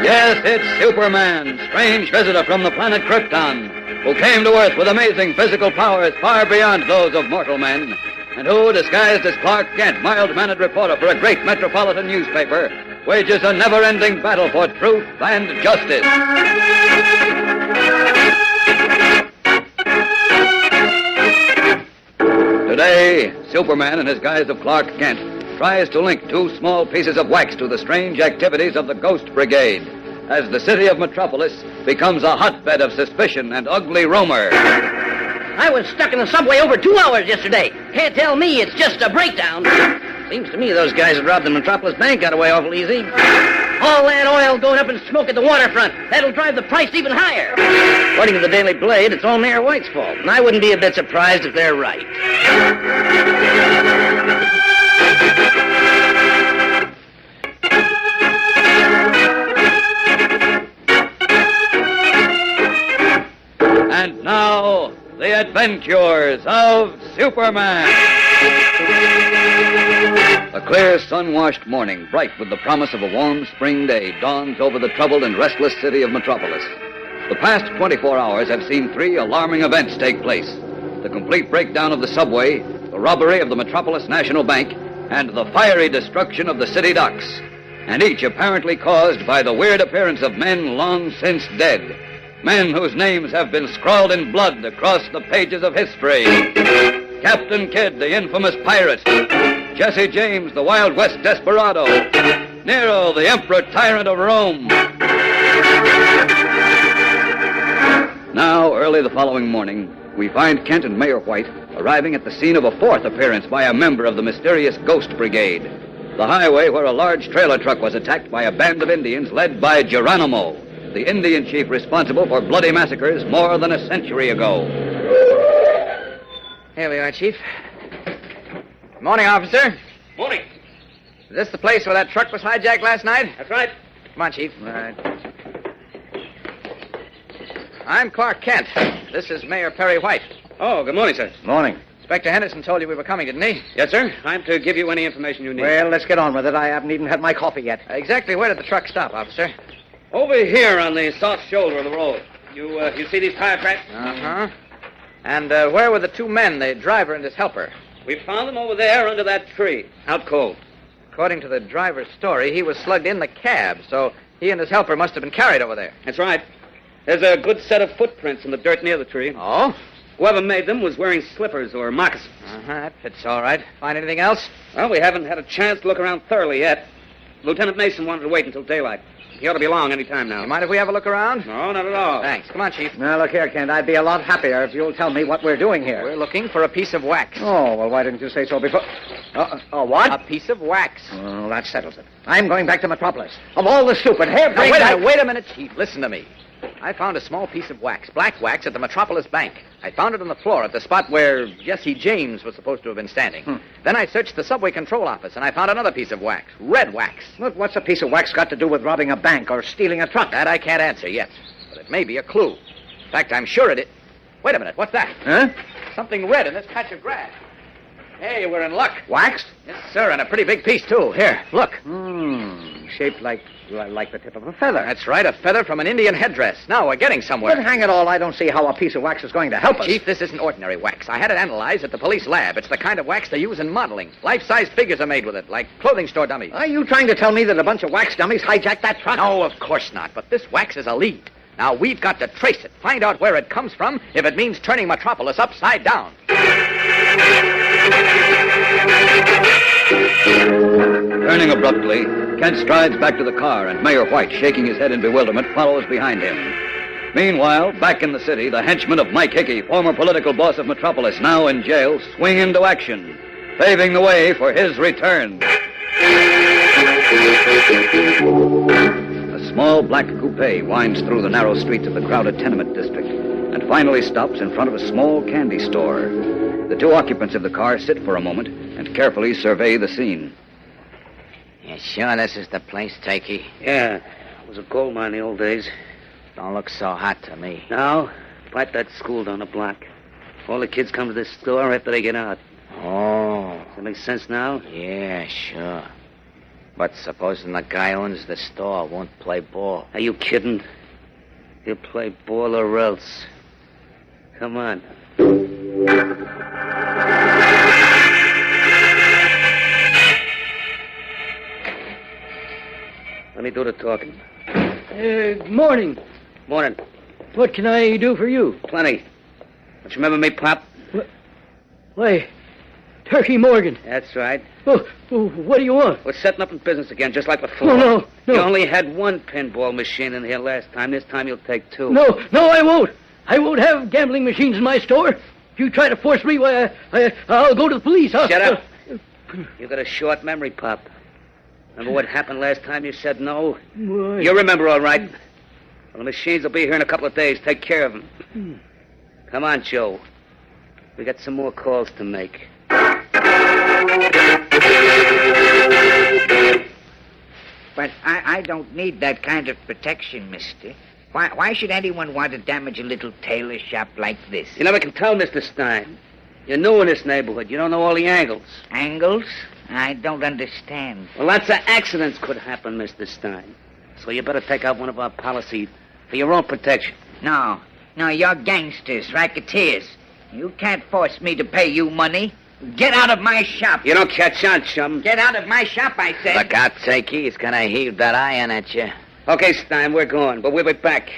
Yes, it's Superman, strange visitor from the planet Krypton, who came to Earth with amazing physical powers far beyond those of mortal men, and who, disguised as Clark Kent, mild-mannered reporter for a great metropolitan newspaper, wages a never-ending battle for truth and justice. Today, Superman, in his guise of Clark Kent, tries to link two small pieces of wax to the strange activities of the Ghost Brigade, as the city of Metropolis becomes a hotbed of suspicion and ugly rumor. I was stuck in the subway over 2 hours yesterday. Can't tell me it's just a breakdown. Seems to me those guys that robbed the Metropolis Bank got away awful easy. All that oil going up in smoke at the waterfront. That'll drive the price even higher. According to the Daily Blade, it's all Mayor White's fault, and I wouldn't be a bit surprised if they're right. And now, the adventures of Superman. A clear, sun-washed morning, bright with the promise of a warm spring day, dawns over the troubled and restless city of Metropolis. The past 24 hours have seen 3 alarming events take place. The complete breakdown of the subway, the robbery of the Metropolis National Bank, and the fiery destruction of the city docks. And each apparently caused by the weird appearance of men long since dead. Men whose names have been scrawled in blood across the pages of history. Captain Kidd, the infamous pirate. Jesse James, the Wild West desperado. Nero, the emperor tyrant of Rome. Now, early the following morning, we find Kent and Mayor White arriving at the scene of a 4th appearance by a member of the mysterious Ghost Brigade, the highway where a large trailer truck was attacked by a band of Indians led by Geronimo, the Indian chief responsible for bloody massacres more than a century ago. Here we are, Chief. Morning, officer. Morning. Is this the place where that truck was hijacked last night? That's right. Come on, Chief. All right. I'm Clark Kent. This is Mayor Perry White. Oh, good morning, sir. Morning. Inspector Henderson told you we were coming, didn't he? Yes, sir. I'm to give you any information you need. Well, let's get on with it. I haven't even had my coffee yet. Exactly where did the truck stop, officer? Over here on the south shoulder of the road. You see these tire tracks? Uh-huh. And where were the 2 men, the driver and his helper? We found them over there under that tree, out cold. According to the driver's story, he was slugged in the cab, so he and his helper must have been carried over there. That's right. There's a good set of footprints in the dirt near the tree. Oh? Whoever made them was wearing slippers or moccasins. Uh-huh, that fits all right. Find anything else? Well, we haven't had a chance to look around thoroughly yet. Lieutenant Mason wanted to wait until daylight. He ought to be along any time now. You mind if we have a look around? No, not at all. Thanks. Come on, Chief. Now, look here, Kent. I'd be a lot happier if you'll tell me what we're doing here. We're looking for a piece of wax. Oh, well, why didn't you say so before? What? A piece of wax. Oh, that settles it. I'm going back to Metropolis. Of all the stupid hair-brained... Now, wait a minute, Chief. Listen to me. I found a small piece of wax, black wax, at the Metropolis Bank. I found it on the floor at the spot where Jesse James was supposed to have been standing. Then I searched the subway control office, and I found another piece of wax, red wax. Look, what's a piece of wax got to do with robbing a bank or stealing a truck? That I can't answer yet, but it may be a clue. In fact, I'm sure it is. Wait a minute, what's that? Huh? Something red in this patch of grass. Hey, we're in luck. Wax? Yes, sir, and a pretty big piece, too. Here, look. Shaped like the tip of a feather. That's right, a feather from an Indian headdress. Now we're getting somewhere. But hang it all, I don't see how a piece of wax is going to help us. Chief, this isn't ordinary wax. I had it analyzed at the police lab. It's the kind of wax they use in modeling. Life-size figures are made with it, like clothing store dummies. Are you trying to tell me that a bunch of wax dummies hijacked that truck? No, of course not. But this wax is a lead. Now we've got to trace it, find out where it comes from, if it means turning Metropolis upside down. Turning abruptly, Kent strides back to the car, and Mayor White, shaking his head in bewilderment, follows behind him. Meanwhile, back in the city, the henchmen of Mike Hickey, former political boss of Metropolis, now in jail, swing into action, paving the way for his return. A small black coupe winds through the narrow streets of the crowded tenement district and finally stops in front of a small candy store. The 2 occupants of the car sit for a moment and carefully survey the scene. You sure this is the place, Takey? Yeah, it was a gold mine in the old days. Don't look so hot to me. Now, right that school down the block. All the kids come to this store after they get out. Oh. Does that make sense now? Yeah, sure. But supposing the guy who owns the store won't play ball. Are you kidding? He'll play ball or else. Come on. Let me do the talking. Morning. Morning. What can I do for you? Plenty. Don't you remember me, Pop? Why, Turkey Morgan. That's right. Oh, what do you want? We're setting up in business again, just like before. No. You only had 1 pinball machine in here last time. This time you'll take 2. No, I won't. I won't have gambling machines in my store. If you try to force me, why, I'll go to the police. Shut up. You got a short memory, Pop. Remember what happened last time you said no? Why? You remember, all right. Well, the machines will be here in a couple of days. Take care of them. Come on, Joe. We got some more calls to make. But I don't need that kind of protection, mister. Why should anyone want to damage a little tailor shop like this? You never can tell, Mr. Stein. You're new in this neighborhood. You don't know all the angles. Angles? I don't understand. Well, lots of accidents could happen, Mr. Stein. So you better take out one of our policies for your own protection. No, you're gangsters, racketeers. You can't force me to pay you money. Get out of my shop. You don't catch on, chum. Get out of my shop, I said. For God's sake, he's gonna heave that iron at you. Okay, Stein, we're going, but we'll be back.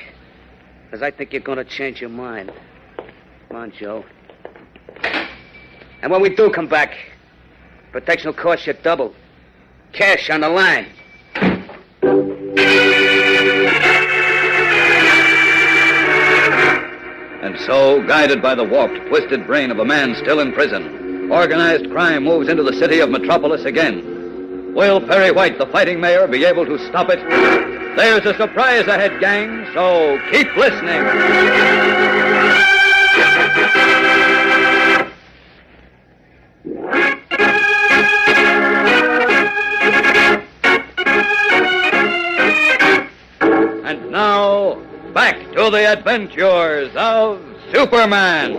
Because I think you're gonna change your mind. Come on, Joe. And when we do come back, protection will cost you double. Cash on the line. And so, guided by the warped, twisted brain of a man still in prison, organized crime moves into the city of Metropolis again. Will Perry White, the fighting mayor, be able to stop it? There's a surprise ahead, gang, so keep listening. And now, back to the adventures of Superman.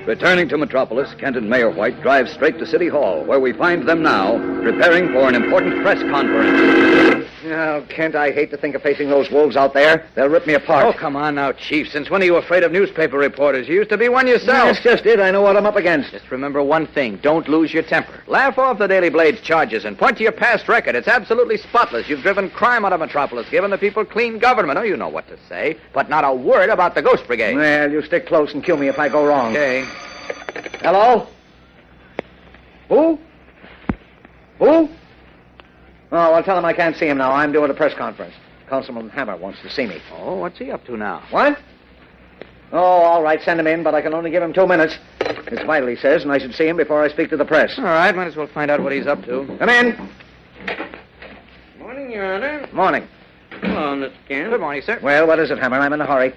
Returning to Metropolis, Kent and Mayor White drive straight to City Hall, where we find them now preparing for an important press conference. Oh, Kent, I hate to think of facing those wolves out there. They'll rip me apart. Oh, come on now, Chief. Since when are you afraid of newspaper reporters? You used to be one yourself. That's just it. I know what I'm up against. Just remember one thing. Don't lose your temper. Laugh off the Daily Blade's charges and point to your past record. It's absolutely spotless. You've driven crime out of Metropolis, given the people clean government. Oh, you know what to say. But not a word about the Ghost Brigade. Well, you stick close and kill me if I go wrong. Okay. Hello? Who? Who? Oh, well, tell him I can't see him now. I'm doing a press conference. Councilman Hammer wants to see me. Oh, what's he up to now? What? Oh, all right, send him in, but I can only give him 2 minutes. It's vital, he says, and I should see him before I speak to the press. All right, might as well find out what he's up to. Come in. Morning, Your Honor. Morning. Hello, Mr. Kent. Good morning, sir. Well, what is it, Hammer? I'm in a hurry.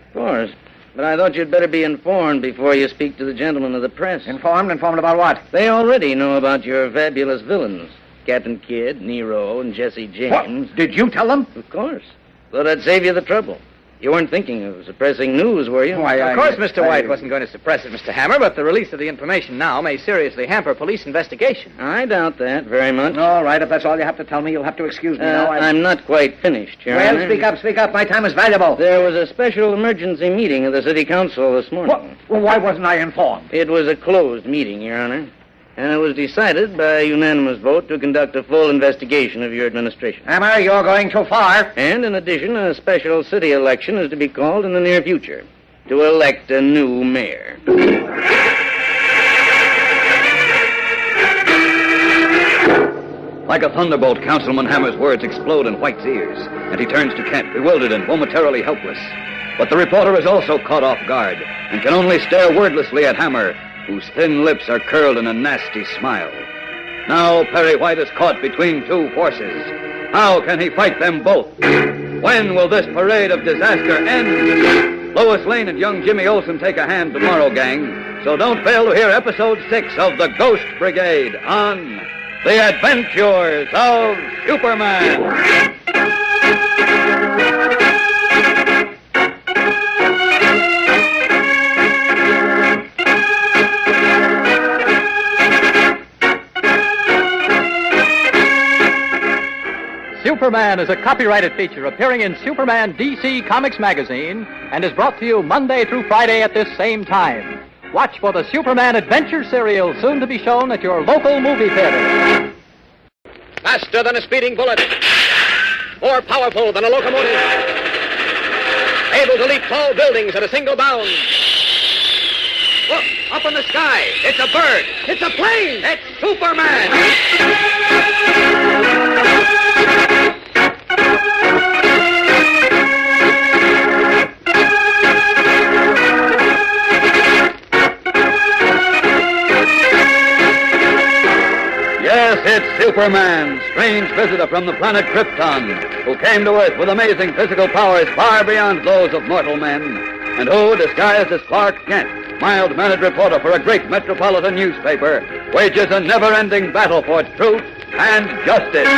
Of course. But I thought you'd better be informed before you speak to the gentlemen of the press. Informed? Informed about what? They already know about your fabulous villains. Captain Kidd, Nero, and Jesse James. What? Did you tell them? Of course. Thought I'd save you the trouble. You weren't thinking of suppressing news, were you? Why, Of course, Mr. White wasn't going to suppress it, Mr. Hammer, but the release of the information now may seriously hamper police investigation. I doubt that very much. All right, if that's all you have to tell me, you'll have to excuse me now. I'm not quite finished, Your Honor. Well, speak up. My time is valuable. There was a special emergency meeting of the city council this morning. Well, why wasn't I informed? It was a closed meeting, Your Honor. And it was decided by unanimous vote to conduct a full investigation of your administration. Hammer, you're going too far. And in addition, a special city election is to be called in the near future to elect a new mayor. Like a thunderbolt, Councilman Hammer's words explode in White's ears, and he turns to Kent, bewildered and momentarily helpless. But the reporter is also caught off guard and can only stare wordlessly at Hammer, whose thin lips are curled in a nasty smile. Now Perry White is caught between two forces. How can he fight them both? When will this parade of disaster end? Lois Lane and young Jimmy Olsen take a hand tomorrow, gang. So don't fail to hear episode 6 of The Ghost Brigade on The Adventures of Superman. Superman is a copyrighted feature appearing in Superman DC Comics magazine and is brought to you Monday through Friday at this same time. Watch for the Superman Adventure serial soon to be shown at your local movie theater. Faster than a speeding bullet. More powerful than a locomotive. Able to leap tall buildings at a single bound. Look, up in the sky. It's a bird. It's a plane. It's Superman. Yes, it's Superman, strange visitor from the planet Krypton, who came to Earth with amazing physical powers far beyond those of mortal men, and who, disguised as Clark Kent, mild-mannered reporter for a great metropolitan newspaper, wages a never-ending battle for truth and justice.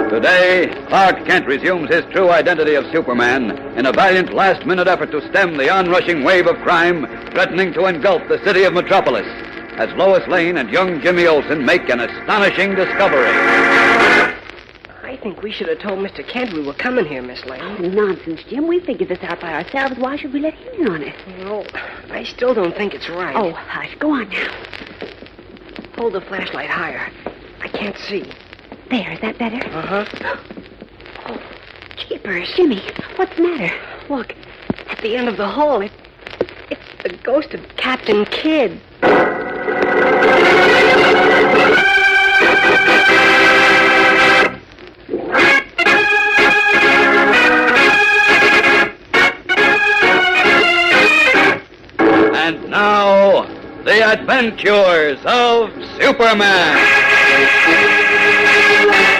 Today, Clark Kent resumes his true identity of Superman in a valiant last-minute effort to stem the onrushing wave of crime threatening to engulf the city of Metropolis. as Lois Lane and young Jimmy Olsen make an astonishing discovery. I think we should have told Mr. Kent we were coming here, Miss Lane. Nonsense, Jim. We figured this out by ourselves. Why should we let him in on it? No, I still don't think it's right. Oh, hush. Go on now. Hold the flashlight higher. I can't see. There, is that better? Uh-huh. Oh, jeepers. Jimmy, what's the matter? Look, at the end of the hall, it's the ghost of Captain Kidd. And now, the adventures of Superman.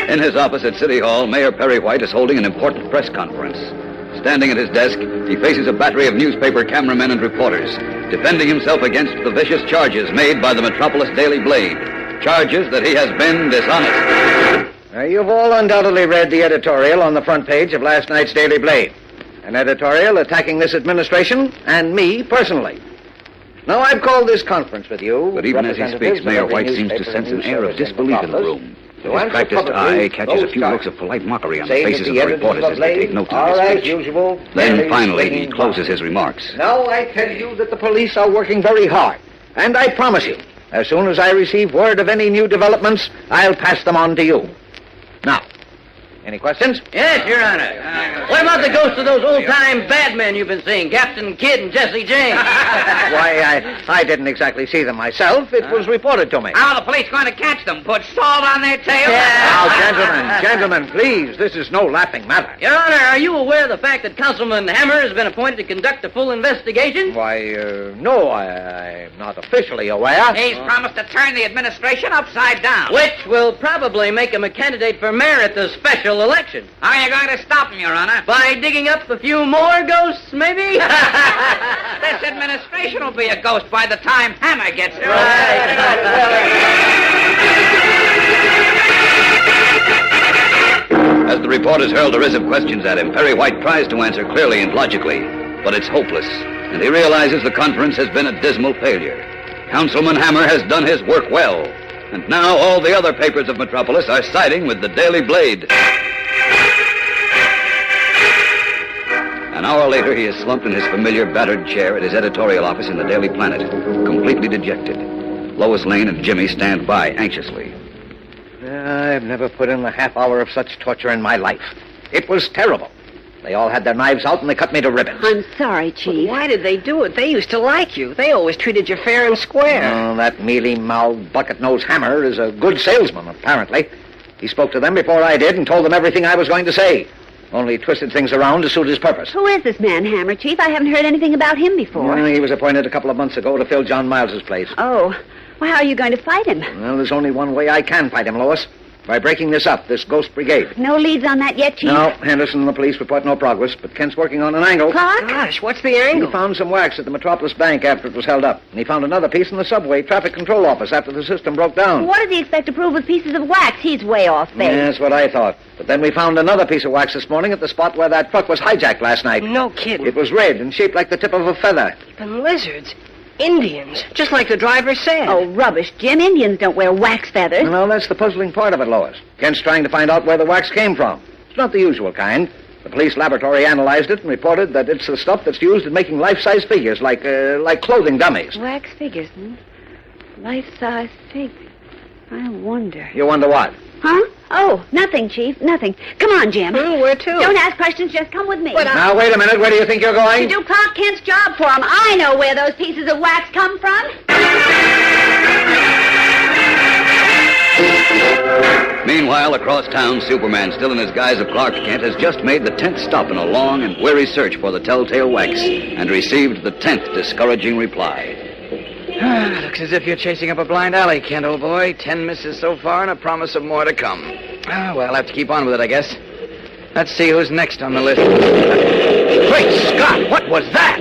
In his office at City Hall, Mayor Perry White is holding an important press conference. Standing at his desk, he faces a battery of newspaper cameramen and reporters, defending himself against the vicious charges made by the Metropolis Daily Blade. Charges that he has been dishonest. You've all undoubtedly read the editorial on the front page of last night's Daily Blade. An editorial attacking this administration and me personally. Now, I've called this conference with you. But even as he speaks, Mayor White seems to sense an air of disbelief in the room. His practiced eye catches a few looks of polite mockery on the faces of the reporters as they take notes of his speech. Then, finally, he closes his remarks. Now, I tell you that the police are working very hard. And I promise you, as soon as I receive word of any new developments, I'll pass them on to you. Now, any questions? Yes, Your Honor. What about the ghosts of those old-time bad men you've been seeing, Captain Kidd and Jesse James? Why, I didn't exactly see them myself. It was reported to me. How are the police going to catch them? Put salt on their tails? Now, gentlemen, please, this is no laughing matter. Your Honor, are you aware of the fact that Councilman Hammer has been appointed to conduct a full investigation? Why, no, I'm not officially aware. He's promised to turn the administration upside down. Which will probably make him a candidate for mayor at the special election. How are you going to stop him, Your Honor? By digging up a few more ghosts, maybe? This administration will be a ghost by the time Hammer gets there. As the reporters hurl derisive questions at him, Perry White tries to answer clearly and logically, but it's hopeless, and he realizes the conference has been a dismal failure. Councilman Hammer has done his work well, and now all the other papers of Metropolis are siding with the Daily Blade. An hour later, he is slumped in his familiar battered chair at his editorial office in the Daily Planet, completely dejected. Lois Lane and Jimmy stand by anxiously. I've never put in a half hour of such torture in my life. It was terrible. They all had their knives out and they cut me to ribbons. I'm sorry, Chief. But why did they do it? They used to like you. They always treated you fair and square. Oh, that mealy-mouthed, bucket-nosed Hammer is a good salesman, apparently. He spoke to them before I did and told them everything I was going to say. Only twisted things around to suit his purpose. Who is this man, Hammer, Chief? I haven't heard anything about him before. Well, he was appointed a couple of months ago to fill John Miles's place. Oh. Well, how are you going to fight him? Well, there's only one way I can fight him, Lois. By breaking this up, this ghost brigade. No leads on that yet, Chief? No, Henderson and the police report no progress, but Kent's working on an angle. Clark? Gosh, what's the angle? He found some wax at the Metropolis Bank after it was held up. And he found another piece in the subway traffic control office after the system broke down. What does he expect to prove with pieces of wax? He's way off base. Yeah, that's what I thought. But then we found another piece of wax this morning at the spot where that truck was hijacked last night. No kidding. It was red and shaped like the tip of a feather. And lizards. Indians. Just like the driver said. Oh, rubbish, Jim. Indians don't wear wax feathers. No, that's the puzzling part of it, Lois. Kent's trying to find out where the wax came from. It's not the usual kind. The police laboratory analyzed it and reported that it's the stuff that's used in making life-size figures, like clothing dummies. Wax figures, Life-size figures. I wonder. You wonder what? Huh? Oh, nothing, Chief. Nothing. Come on, Jim. Where to? Don't ask questions. Just come with me. Now, wait a minute. Where do you think you're going? To do Clark Kent's job for him. I know where those pieces of wax come from. Meanwhile, across town, Superman, still in his guise of Clark Kent, has just made the 10th stop in a long and weary search for the telltale wax and received the 10th discouraging reply. Looks as if you're chasing up a blind alley, Kent, old boy. 10 misses so far and a promise of more to come. Well, I'll have to keep on with it, I guess. Let's see who's next on the list. Great Scott! What was that?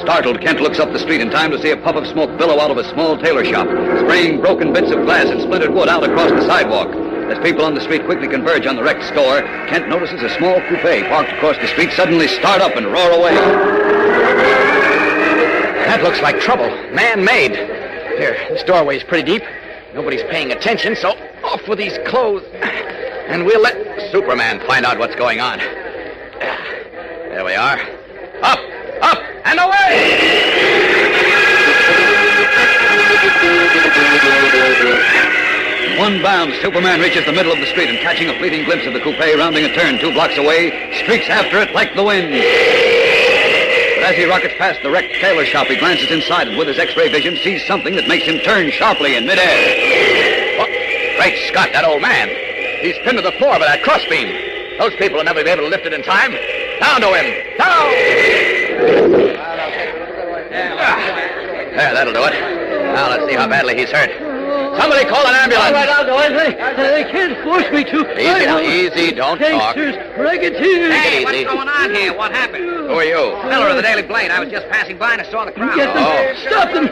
Startled, Kent looks up the street in time to see a puff of smoke billow out of a small tailor shop, spraying broken bits of glass and splintered wood out across the sidewalk. As people on the street quickly converge on the wrecked store, Kent notices a small coupe parked across the street suddenly start up and roar away. That looks like trouble. Man-made. Here, this doorway's pretty deep. Nobody's paying attention, so off with these clothes. And we'll let Superman find out what's going on. There we are. Up, and away! In one bound, Superman reaches the middle of the street and, catching a fleeting glimpse of the coupe rounding a turn 2 blocks away, streaks after it like the wind. But as he rockets past the wrecked tailor shop, he glances inside and with his X-ray vision sees something that makes him turn sharply in midair. Oh, great Scott, that old man. He's pinned to the floor by that crossbeam. Those people will never be able to lift it in time. Down to him. Down! There, that'll do it. Now let's see how badly he's hurt. Somebody call an ambulance. All right, I'll go. They can't force me to. Easy now, easy. Don't talk. Gangsters, racketeers. Hey, what's going on here? What happened? Who are you? Miller of the Daily Blade. I was just passing by and I saw the crowd. Get them. Stop them.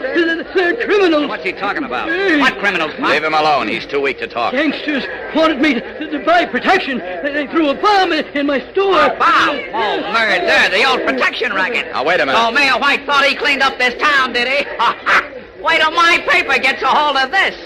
They're criminals. What's he talking about? What criminals, Pop? Leave him alone. He's too weak to talk. Gangsters wanted me to buy protection. They threw a bomb in my store. A bomb? Oh, murder. The old protection racket. Now, wait a minute. So Mayor White thought he cleaned up this town, did he? Wait till my paper gets a hold of this.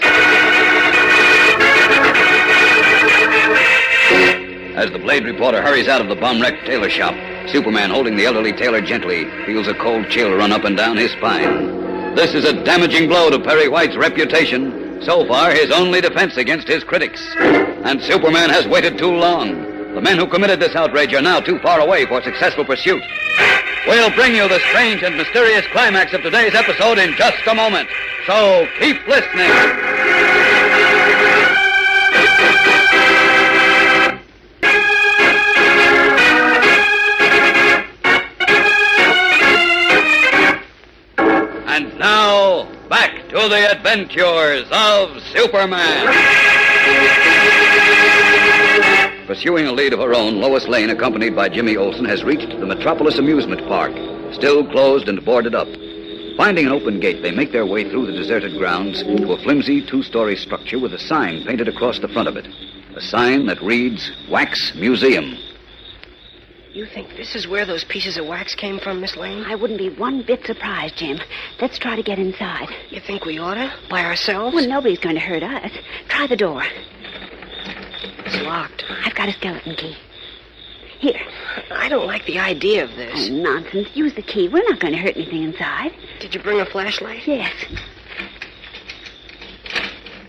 As the Blade reporter hurries out of the bomb-wrecked tailor shop, Superman, holding the elderly tailor gently, feels a cold chill run up and down his spine. This is a damaging blow to Perry White's reputation, so far his only defense against his critics. And Superman has waited too long. The men who committed this outrage are now too far away for successful pursuit. We'll bring you the strange and mysterious climax of today's episode in just a moment. So keep listening. And now, back to the adventures of Superman. Pursuing a lead of her own, Lois Lane, accompanied by Jimmy Olsen, has reached the Metropolis Amusement Park, still closed and boarded up. Finding an open gate, they make their way through the deserted grounds to a flimsy 2-story structure with a sign painted across the front of it. A sign that reads, Wax Museum. You think this is where those pieces of wax came from, Miss Lane? I wouldn't be one bit surprised, Jim. Let's try to get inside. You think we ought to? By ourselves? Well, nobody's going to hurt us. Try the door. It's locked. I've got a skeleton key. Here. I don't like the idea of this. Oh, nonsense. Use the key. We're not going to hurt anything inside. Did you bring a flashlight? Yes.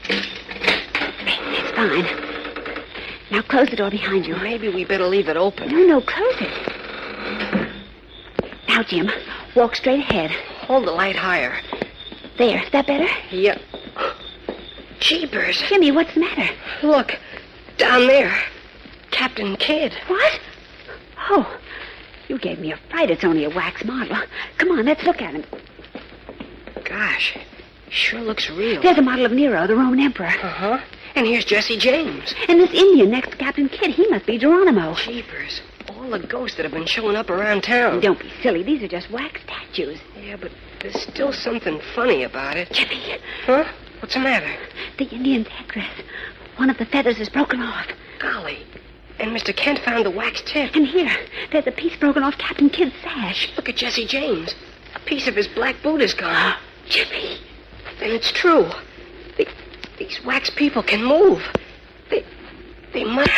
It's fine. Now close the door behind you. Maybe we better leave it open. No, close it. Now, Jim, walk straight ahead. Hold the light higher. There. Is that better? Yep. Jeepers. Jimmy, what's the matter? Look. Down there. Captain Kidd. What? Oh, you gave me a fright. It's only a wax model. Come on, let's look at him. Gosh, sure looks real. There's a model of Nero, the Roman emperor. Uh-huh. And here's Jesse James. And this Indian next to Captain Kidd, he must be Geronimo. Jeepers. All the ghosts that have been showing up around town. Don't be silly. These are just wax statues. Yeah, but there's still something funny about it. Jimmy. Huh? What's the matter? The Indian's headdress. One of the feathers is broken off. Golly. And Mr. Kent found the wax tip. And here, there's a piece broken off Captain Kidd's sash. Look at Jesse James. A piece of his black boot is gone. Jimmy. Then it's true. These wax people can move. They must...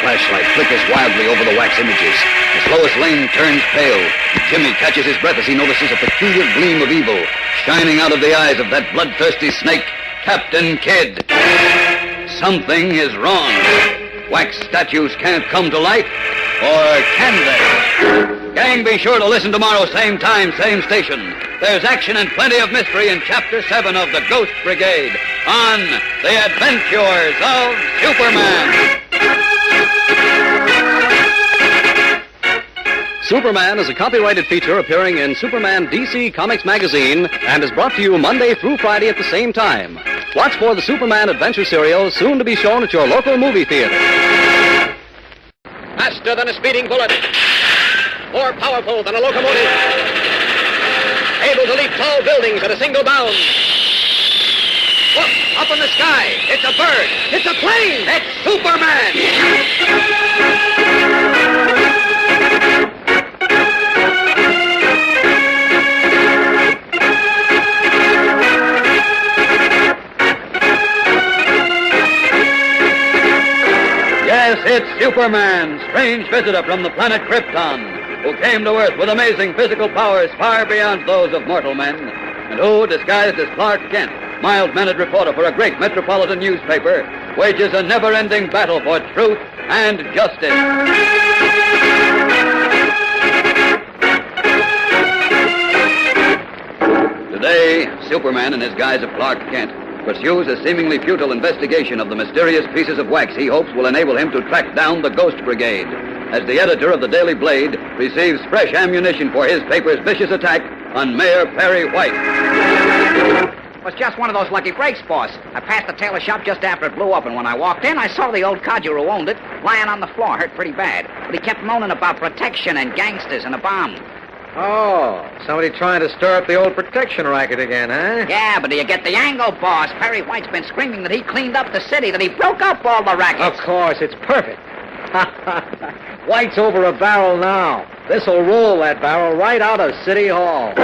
Flashlight flickers wildly over the wax images. As Lois Lane turns pale, Jimmy catches his breath as he notices a peculiar gleam of evil shining out of the eyes of that bloodthirsty snake, Captain Kidd. Something is wrong. Wax statues can't come to life, or can they? Gang, be sure to listen tomorrow, same time, same station. There's action and plenty of mystery in Chapter 7 of The Ghost Brigade on The Adventures of Superman. Superman is a copyrighted feature appearing in Superman DC Comics Magazine and is brought to you Monday through Friday at the same time. Watch for the Superman Adventure serial, soon to be shown at your local movie theater. Faster than a speeding bullet. More powerful than a locomotive. Able to leap tall buildings at a single bound. Look, up in the sky. It's a bird. It's a plane. It's Superman. Yes, it's Superman, strange visitor from the planet Krypton, who came to Earth with amazing physical powers far beyond those of mortal men, and who, disguised as Clark Kent, mild-mannered reporter for a great metropolitan newspaper, wages a never-ending battle for truth and justice. Today, Superman, in his guise of Clark Kent, pursues a seemingly futile investigation of the mysterious pieces of wax he hopes will enable him to track down the Ghost Brigade, as the editor of the Daily Blade receives fresh ammunition for his paper's vicious attack on Mayor Perry White. It was just one of those lucky breaks, boss. I passed the tailor shop just after it blew up, and when I walked in, I saw the old codger who owned it lying on the floor, hurt pretty bad. But he kept moaning about protection and gangsters and a bomb. Oh, somebody trying to stir up the old protection racket again, huh? Yeah, but do you get the angle, boss? Perry White's been screaming that he cleaned up the city, that he broke up all the rackets. Of course, it's perfect. White's over a barrel now. This'll roll that barrel right out of City Hall.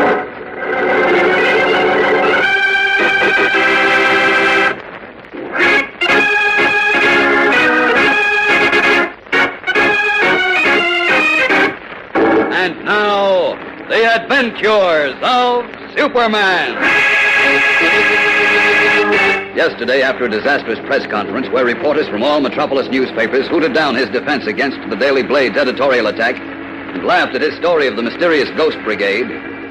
And now, the adventures of Superman. Yesterday, after a disastrous press conference where reporters from all metropolis newspapers hooted down his defense against the Daily Blade's editorial attack and laughed at his story of the mysterious Ghost Brigade,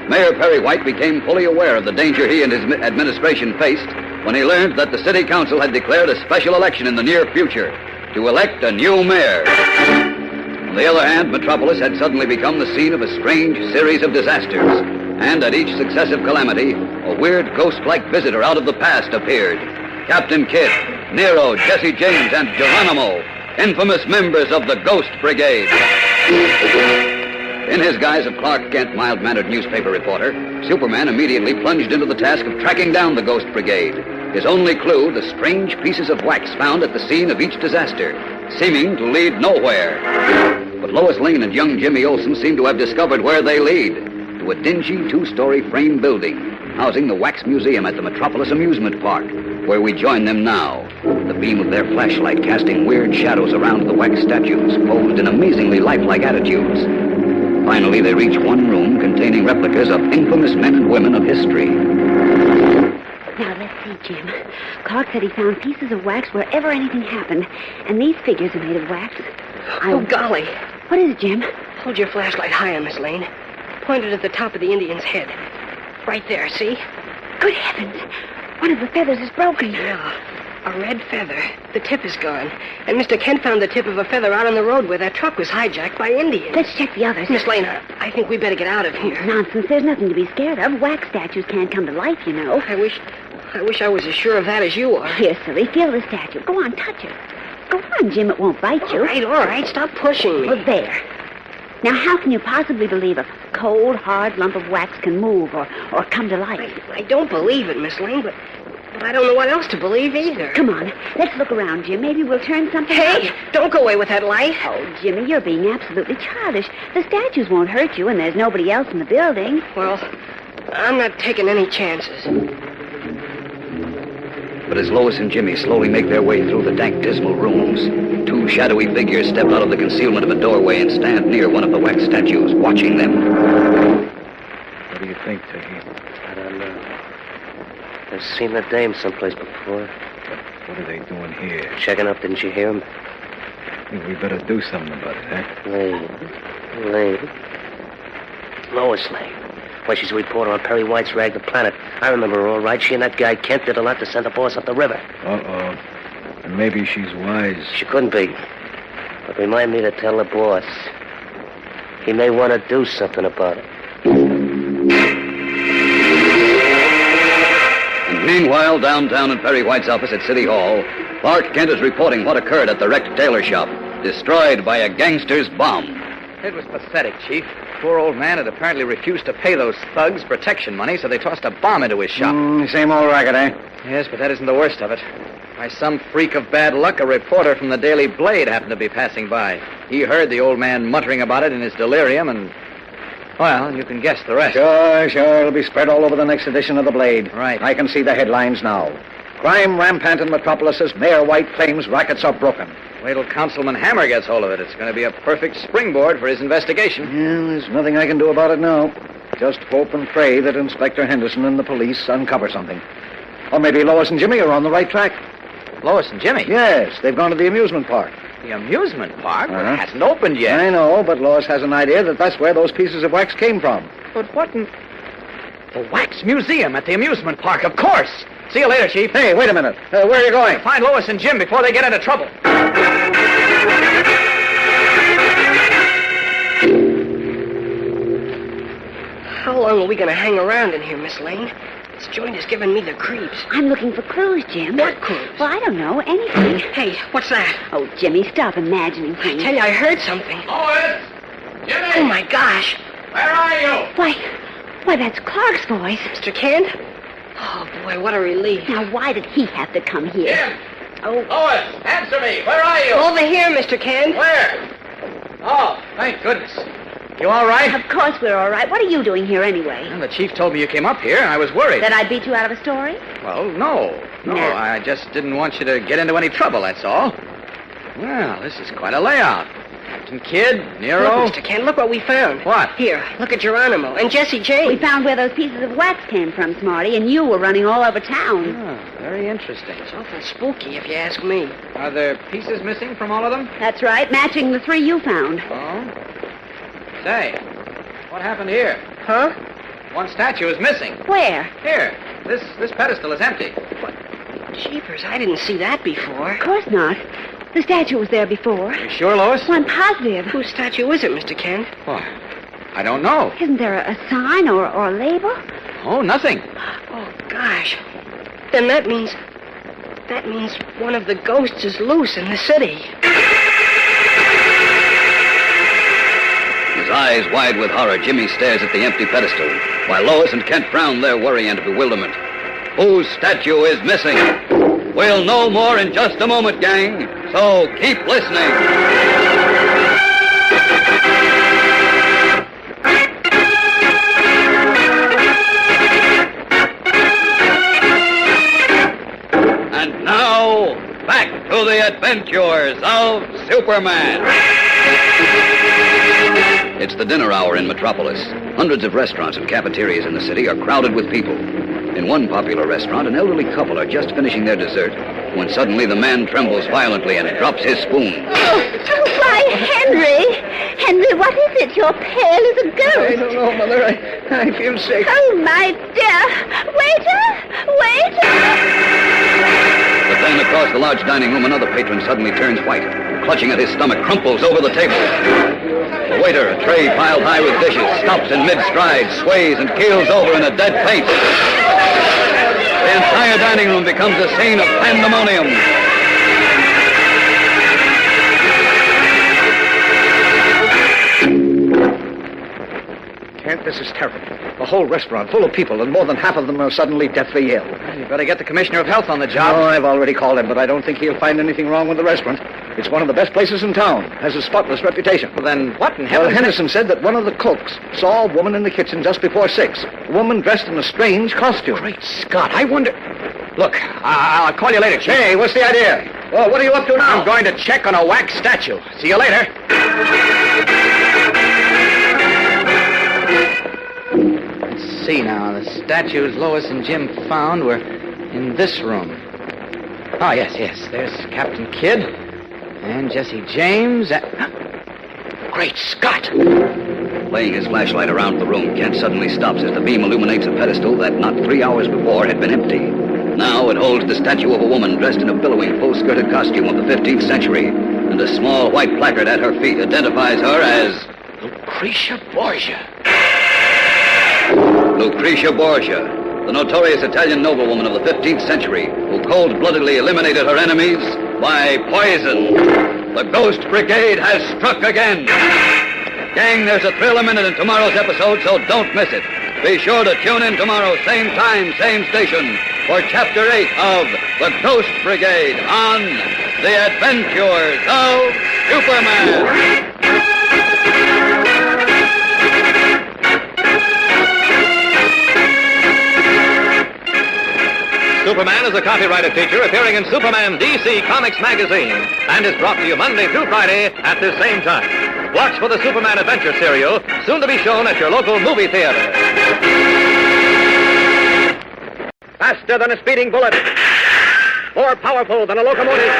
Mayor Perry White became fully aware of the danger he and his administration faced when he learned that the city council had declared a special election in the near future to elect a new mayor. On the other hand, Metropolis had suddenly become the scene of a strange series of disasters, and at each successive calamity, a weird ghost-like visitor out of the past appeared. Captain Kidd, Nero, Jesse James, and Geronimo, infamous members of the Ghost Brigade. In his guise of Clark Kent, mild-mannered newspaper reporter, Superman immediately plunged into the task of tracking down the Ghost Brigade. His only clue, the strange pieces of wax found at the scene of each disaster, seeming to lead nowhere. But Lois Lane and young Jimmy Olsen seem to have discovered where they lead, to a dingy two-story frame building housing the Wax Museum at the Metropolis Amusement Park, where we join them now, the beam of their flashlight casting weird shadows around the wax statues posed in amazingly lifelike attitudes. Finally, they reach one room containing replicas of infamous men and women of history. Now, let's see, Jim. Clark said he found pieces of wax wherever anything happened, and these figures are made of wax. Oh, golly. What is it, Jim? Hold your flashlight higher, Miss Lane. Point it at the top of the Indian's head. Right there, see? Good heavens. One of the feathers is broken. Yeah, a red feather. The tip is gone. And Mr. Kent found the tip of a feather out on the road where that truck was hijacked by Indians. Let's check the others. Miss Lane, I think we better get out of here. Nonsense. There's nothing to be scared of. Wax statues can't come to life, you know. I wish I was as sure of that as you are. Here, silly. Feel the statue. Go on, touch it. Go on, Jim. It won't bite you. All right. Stop pushing me. Well, there. Now, how can you possibly believe a cold, hard lump of wax can move or come to life? I don't believe it, Miss Lane, but I don't know what else to believe either. Come on. Let's look around, Jim. Maybe we'll turn something Hey, don't go away with that light. Oh, Jimmy, you're being absolutely childish. The statues won't hurt you, and there's nobody else in the building. Well, I'm not taking any chances. But as Lois and Jimmy slowly make their way through the dank, dismal rooms, two shadowy figures step out of the concealment of a doorway and stand near one of the wax statues, watching them. What do you think, Tiggy? I don't know. I've seen the dame someplace before. What are they doing here? Checking up, didn't you hear him? I think we better do something about it, huh? Lane. Lois Lane. Why, she's a reporter on Perry White's Rag the Planet. I remember her all right. She and that guy Kent did a lot to send the boss up the river. Uh-oh. And maybe she's wise. She couldn't be. But remind me to tell the boss. He may want to do something about it. And meanwhile, downtown in Perry White's office at City Hall, Clark Kent is reporting what occurred at the wrecked tailor shop, destroyed by a gangster's bomb. It was pathetic, Chief. Poor old man had apparently refused to pay those thugs protection money, so they tossed a bomb into his shop. Same old racket, eh? Yes, but that isn't the worst of it. By some freak of bad luck, a reporter from the Daily Blade happened to be passing by. He heard the old man muttering about it in his delirium, and, well, you can guess the rest. Sure. It'll be spread all over the next edition of the Blade. Right. I can see the headlines now. Crime rampant in Metropolis as Mayor White claims rackets are broken. Wait till Councilman Hammer gets hold of it. It's going to be a perfect springboard for his investigation. Yeah, there's nothing I can do about it now. Just hope and pray that Inspector Henderson and the police uncover something. Or maybe Lois and Jimmy are on the right track. Lois and Jimmy? Yes, they've gone to the amusement park. The amusement park? Well, it hasn't opened yet. I know, but Lois has an idea that that's where those pieces of wax came from. But what in... The Wax Museum at the amusement park, of course. See you later, Chief. Hey, wait a minute. Where are you going? To find Lois and Jim before they get into trouble. How long are we going to hang around in here, Miss Lane? This joint is giving me the creeps. I'm looking for clues, Jim. What clues? Well, I don't know. Anything. Hey, what's that? Oh, Jimmy, stop imagining things. I tell you, I heard something. Lois! Jimmy! Oh, my gosh. Where are you? Why, that's Clark's voice. Mr. Kent? Oh, boy, what a relief. Now, why did he have to come here? Jim! Oh. Lois, answer me. Where are you? Over here, Mr. Kent. Where? Oh, thank goodness. You all right? Of course we're all right. What are you doing here anyway? Well, the chief told me you came up here, and I was worried. That I beat you out of a story? Well, no. No, I just didn't want you to get into any trouble, that's all. Well, this is quite a layout. Captain Kidd, Nero... Look, Mr. Kent, look what we found. What? Here, look at Geronimo and Jesse James. We found where those pieces of wax came from, Smarty, and you were running all over town. Oh, very interesting. Something spooky, if you ask me. Are there pieces missing from all of them? That's right, matching the 3 you found. Oh? Say, what happened here? Huh? One statue is missing. Where? Here. This pedestal is empty. What? Jeepers, I didn't see that before. Of course not. The statue was there before. You sure, Lois? Well, I'm positive. Whose statue is it, Mr. Kent? Well, I don't know. Isn't there a sign or a label? Oh, nothing. Oh, gosh. Then that means one of the ghosts is loose in the city. His eyes wide with horror, Jimmy stares at the empty pedestal, while Lois and Kent frown their worry and bewilderment. Whose statue is missing? We'll know more in just a moment, gang, so keep listening. And now, back to the adventures of Superman. It's the dinner hour in Metropolis. Hundreds of restaurants and cafeterias in the city are crowded with people. In one popular restaurant, an elderly couple are just finishing their dessert when suddenly the man trembles violently and drops his spoon. Oh, why, Henry! Henry, what is it? You're pale as a ghost. I don't know, Mother. I feel sick. Oh, my dear. Waiter! Waiter! But then across the large dining room, another patron suddenly turns white. Clutching at his stomach, crumples over the table. The waiter, a tray piled high with dishes, stops in mid-stride, sways, and keels over in a dead faint. The entire dining room becomes a scene of pandemonium. Kent, this is terrible. The whole restaurant full of people, and more than half of them are suddenly deathly ill. You better get the Commissioner of Health on the job. Oh, I've already called him, but I don't think he'll find anything wrong with the restaurant. It's one of the best places in town. Has a spotless reputation. Well, then what in Well, heaven... Henderson said that one of the cooks saw a woman in the kitchen just before 6. A woman dressed in a strange costume. Great Scott, I wonder... Look, I'll call you later, Chief. Hey, what's the idea? Well, what are you up to now? I'm going to check on a wax statue. See you later. Let's see now. The statues Lois and Jim found were in this room. Oh, yes. There's Captain Kidd and Jesse James and... Great Scott! Laying his flashlight around the room, Kent suddenly stops as the beam illuminates a pedestal that not 3 hours before had been empty. Now it holds the statue of a woman dressed in a billowing, full-skirted costume of the 15th century, and a small white placard at her feet identifies her as... Lucretia Borgia. Lucretia Borgia, the notorious Italian noblewoman of the 15th century, who cold-bloodedly eliminated her enemies by poison. The Ghost Brigade has struck again. Gang, there's a thrill a minute in tomorrow's episode, so don't miss it. Be sure to tune in tomorrow, same time, same station, for Chapter 8 of The Ghost Brigade on The Adventures of Superman. Superman is a copyrighted feature appearing in Superman DC Comics magazine and is brought to you Monday through Friday at this same time. Watch for the Superman Adventure serial, soon to be shown at your local movie theater. Faster than a speeding bullet. More powerful than a locomotive.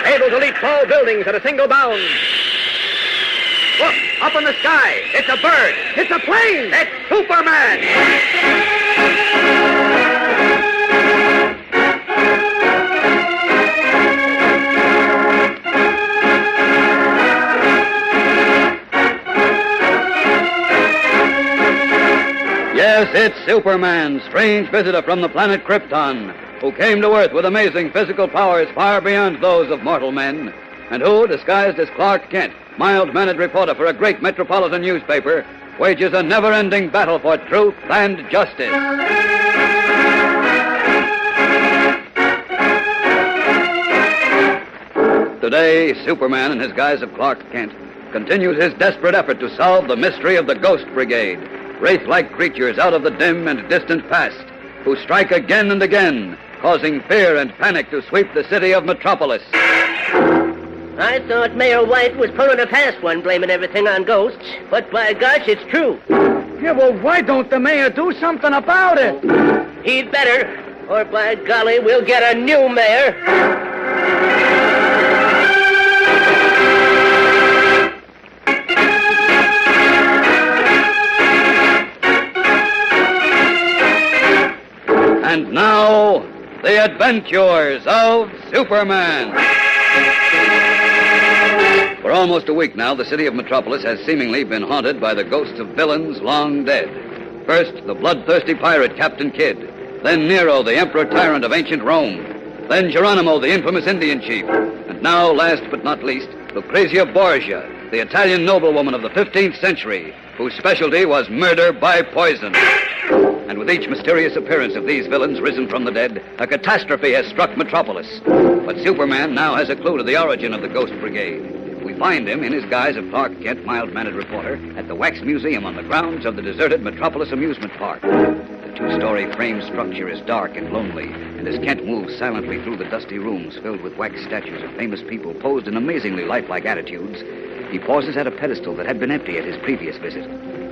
Able to leap tall buildings at a single bound. Look, up in the sky. It's a bird. It's a plane. It's Superman. Yes, it's Superman, strange visitor from the planet Krypton, who came to Earth with amazing physical powers far beyond those of mortal men, and who, disguised as Clark Kent, mild-mannered reporter for a great metropolitan newspaper, wages a never-ending battle for truth and justice. Today, Superman, in his guise of Clark Kent, continues his desperate effort to solve the mystery of the Ghost Brigade, wraith-like creatures out of the dim and distant past, who strike again and again, causing fear and panic to sweep the city of Metropolis. I thought Mayor White was pulling a fast one, blaming everything on ghosts. But by gosh, it's true. Yeah, well, why don't the mayor do something about it? He'd better, or by golly, we'll get a new mayor. And now, the adventures of Superman. For almost a week now, the city of Metropolis has seemingly been haunted by the ghosts of villains long dead. First, the bloodthirsty pirate Captain Kidd. Then Nero, the emperor tyrant of ancient Rome. Then Geronimo, the infamous Indian chief. And now, last but not least, Lucrezia Borgia, the Italian noblewoman of the 15th century, whose specialty was murder by poison. And with each mysterious appearance of these villains risen from the dead, a catastrophe has struck Metropolis. But Superman now has a clue to the origin of the Ghost Brigade. We find him in his guise of Clark Kent, mild-mannered reporter, at the Wax Museum on the grounds of the deserted Metropolis Amusement Park. The two-story frame structure is dark and lonely, and as Kent moves silently through the dusty rooms filled with wax statues of famous people posed in amazingly lifelike attitudes, he pauses at a pedestal that had been empty at his previous visit.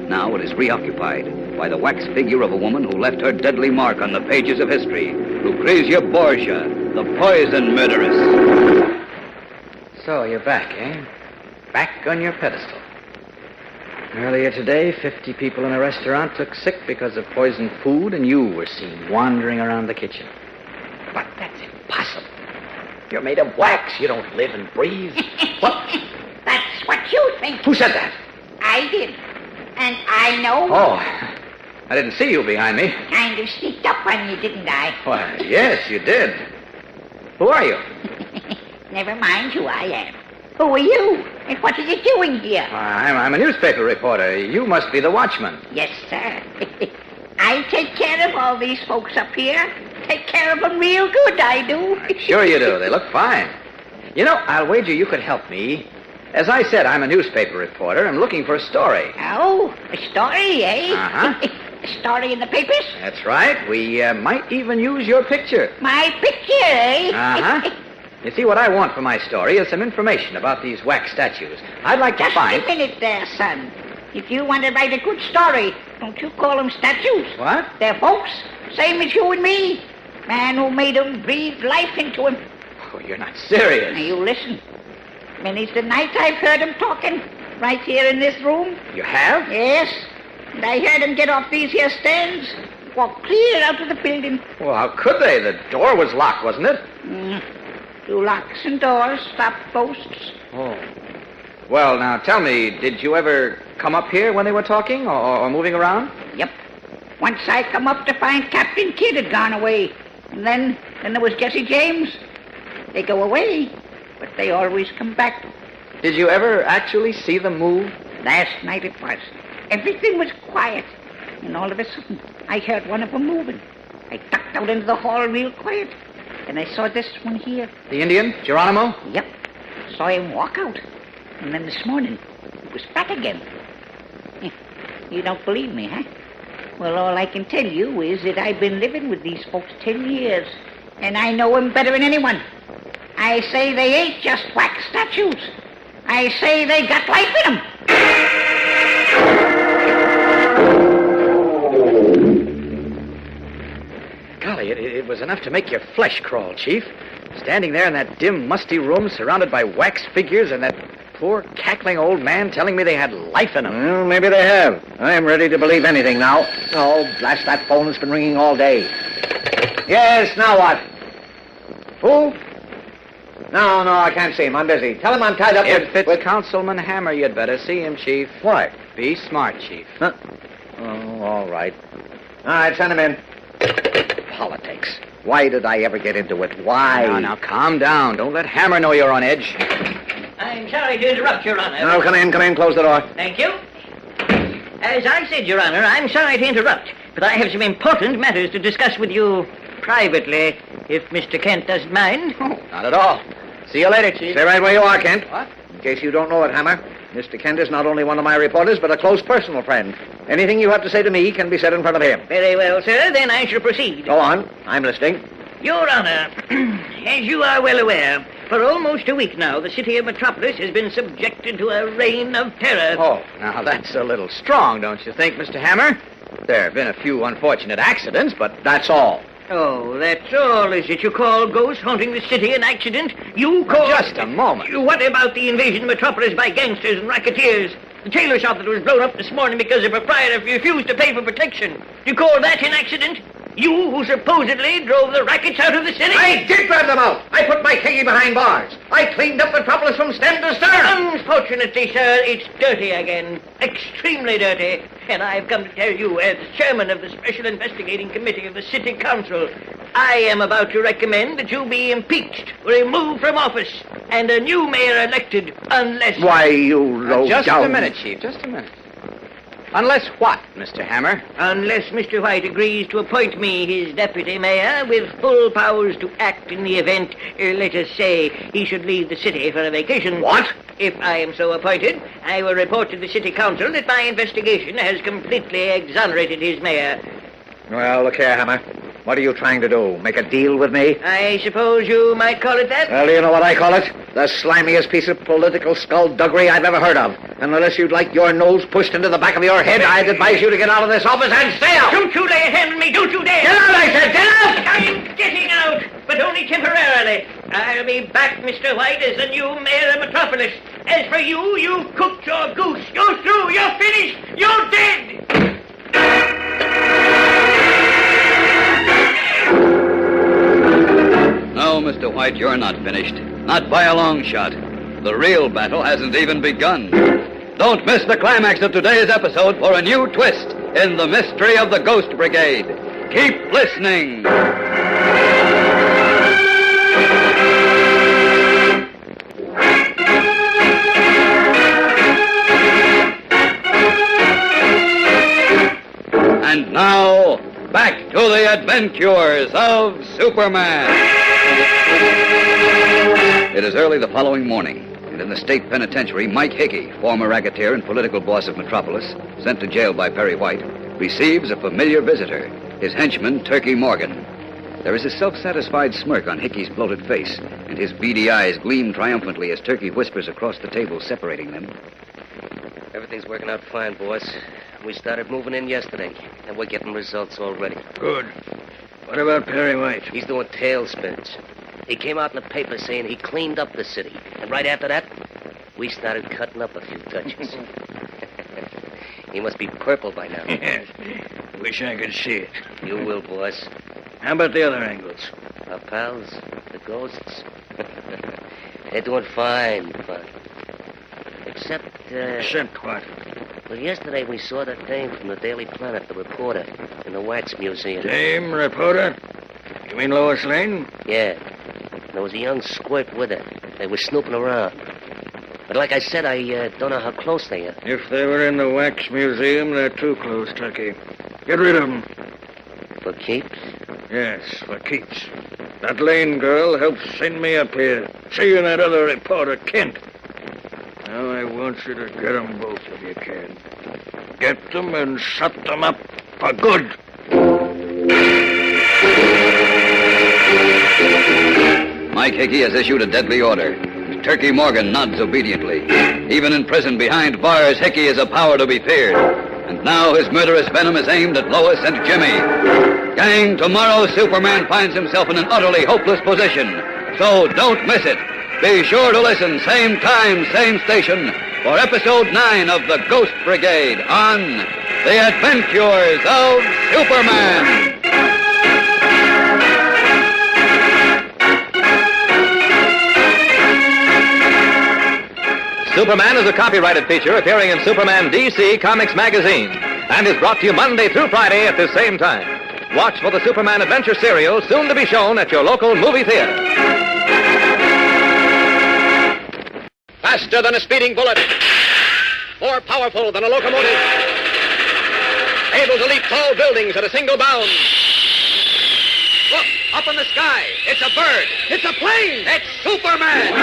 Now it is reoccupied by the wax figure of a woman who left her deadly mark on the pages of history, Lucrezia Borgia, the poison murderess. So, you're back, eh? Back on your pedestal. Earlier today, 50 people in a restaurant took sick because of poisoned food, and you were seen wandering around the kitchen. But that's impossible. You're made of wax. You don't live and breathe. What? That's what you think. Who said that? I did. And I know. Oh, I didn't see you behind me. Kind of sneaked up on you, didn't I? Why, yes, you did. Who are you? Never mind who I am. Who are you? And what are you doing here? I'm a newspaper reporter. You must be the watchman. Yes, sir. I take care of all these folks up here. Take care of them real good, I do. Sure you do. They look fine. You know, I'll wager you could help me. As I said, I'm a newspaper reporter. I'm looking for a story. Oh, a story, eh? Uh-huh. A story in the papers? That's right. We might even use your picture. My picture, eh? Uh-huh. You see, what I want for my story is some information about these wax statues. I'd like to find... Just a minute there, son. If you want to write a good story, don't you call them statues. What? They're folks, same as you and me. Man who made them breathe life into him. Oh, you're not serious. Now, you listen. Many's the night I've heard them talking, right here in this room. You have? Yes. And I heard them get off these here stands, walk clear out of the building. Well, how could they? The door was locked, wasn't it? Through locks and doors, stop posts. Oh. Well, now, tell me, did you ever come up here when they were talking or moving around? Yep. Once I come up to find Captain Kidd had gone away. And then there was Jesse James. They go away, but they always come back. Did you ever actually see them move? Last night it was. Everything was quiet. And all of a sudden, I heard one of them moving. I ducked out into the hall real quiet. And I saw this one here. The Indian? Geronimo? Yep. Saw him walk out. And then this morning, it was back again. You don't believe me, huh? Well, all I can tell you is that I've been living with these folks 10 years, and I know them better than anyone. I say they ain't just wax statues. I say they got life in them. Golly, it was enough to make your flesh crawl, Chief. Standing there in that dim, musty room surrounded by wax figures and that poor, cackling old man telling me they had life in them. Well, maybe they have. I'm ready to believe anything now. Oh, blast that phone. It's been ringing all day. Yes, now what? Who? No, I can't see him. I'm busy. Tell him I'm tied up If with... it's Councilman Hammer, you'd better see him, Chief. Why? Be smart, Chief. Huh? Oh, all right. All right, send him in. Politics. Why did I ever get into it? Why? Now, calm down. Don't let Hammer know you're on edge. I'm sorry to interrupt, Your Honor. No, come in. Close the door. Thank you. As I said, Your Honor, I'm sorry to interrupt, but I have some important matters to discuss with you privately, if Mr. Kent doesn't mind. Not at all. See you later, Chief. Stay right where you are, Kent. What? In case you don't know it, Hammer, Mr. Kent is not only one of my reporters, but a close personal friend. Anything you have to say to me can be said in front of him. Very well, sir. Then I shall proceed. Go on. I'm listening. Your Honor, as you are well aware, for almost a week now, the city of Metropolis has been subjected to a reign of terror. Oh, now that's a little strong, don't you think, Mr. Hammer? There have been a few unfortunate accidents, but that's all. Oh, that's all, is it? You call ghosts haunting the city an accident? You call... Just a moment. What about the invasion of Metropolis by gangsters and racketeers? The tailor shop that was blown up this morning because the proprietor refused to pay for protection. Do you call that an accident? You, who supposedly drove the rackets out of the city? I did drive them out. I put my piggy behind bars. I cleaned up Metropolis from stem to stern. Unfortunately, sir, it's dirty again. Extremely dirty. And I've come to tell you, as chairman of the Special Investigating Committee of the City Council, I am about to recommend that you be impeached, removed from office, and a new mayor elected, unless... Why, you low Just down... a minute, Chief, just a minute. Unless what, Mr. Hammer? Unless Mr. White agrees to appoint me his deputy mayor with full powers to act in the event, let us say, he should leave the city for a vacation. What? If I am so appointed, I will report to the city council that my investigation has completely exonerated his mayor. Well, look here, Hammer. What are you trying to do? Make a deal with me? I suppose you might call it that? Well, you know what I call it? The slimiest piece of political skullduggery I've ever heard of. And unless you'd like your nose pushed into the back of your head, I'd advise you to get out of this office and stay out! Don't you lay a hand on me! Don't you dare! Get out, I said! Get out! I'm getting out, but only temporarily. I'll be back, Mr. White, as the new mayor of Metropolis. As for you, you cooked your goose. You're through. You're finished. You're dead. No, Mr. White, you're not finished. Not by a long shot. The real battle hasn't even begun. Don't miss the climax of today's episode for a new twist in the mystery of the Ghost Brigade. Keep listening. And now, back to the adventures of Superman. It is early the following morning, and in the state penitentiary, Mike Hickey, former racketeer and political boss of Metropolis, sent to jail by Perry White, receives a familiar visitor, his henchman, Turkey Morgan. There is a self-satisfied smirk on Hickey's bloated face, and his beady eyes gleam triumphantly as Turkey whispers across the table separating them. Everything's working out fine, boss. We started moving in yesterday, and we're getting results already. Good. What about Perry White? He's doing tailspins. He came out in the paper saying he cleaned up the city. And right after that, we started cutting up a few touches. He must be purple by now. Yes. Wish I could see it. You will, boss. How about the other angles? Our pals, the ghosts. They're doing fine. Except, Except what? Well, yesterday we saw that dame from the Daily Planet, the reporter, in the Wax Museum. Dame reporter? You mean Lois Lane? Yeah. There was a young squirt with her. They were snooping around. But like I said, I don't know how close they are. If they were in the Wax Museum, they're too close, Turkey. Get rid of them. For keeps? Yes, for keeps. That Lane girl helped send me up here. She and that other reporter, Kent. Now I want you to get them both if you can. Get them and shut them up for good. Mike Hickey has issued a deadly order. Turkey Morgan nods obediently. Even in prison behind bars, Hickey is a power to be feared. And now his murderous venom is aimed at Lois and Jimmy. Gang, tomorrow Superman finds himself in an utterly hopeless position. So don't miss it. Be sure to listen, same time, same station, for episode 9 of The Ghost Brigade on The Adventures of Superman. Superman is a copyrighted feature appearing in Superman DC Comics magazine and is brought to you Monday through Friday at the same time. Watch for the Superman Adventure serial soon to be shown at your local movie theater. Faster than a speeding bullet. More powerful than a locomotive. Able to leap tall buildings at a single bound. Look, up in the sky. It's a bird. It's a plane. It's Superman.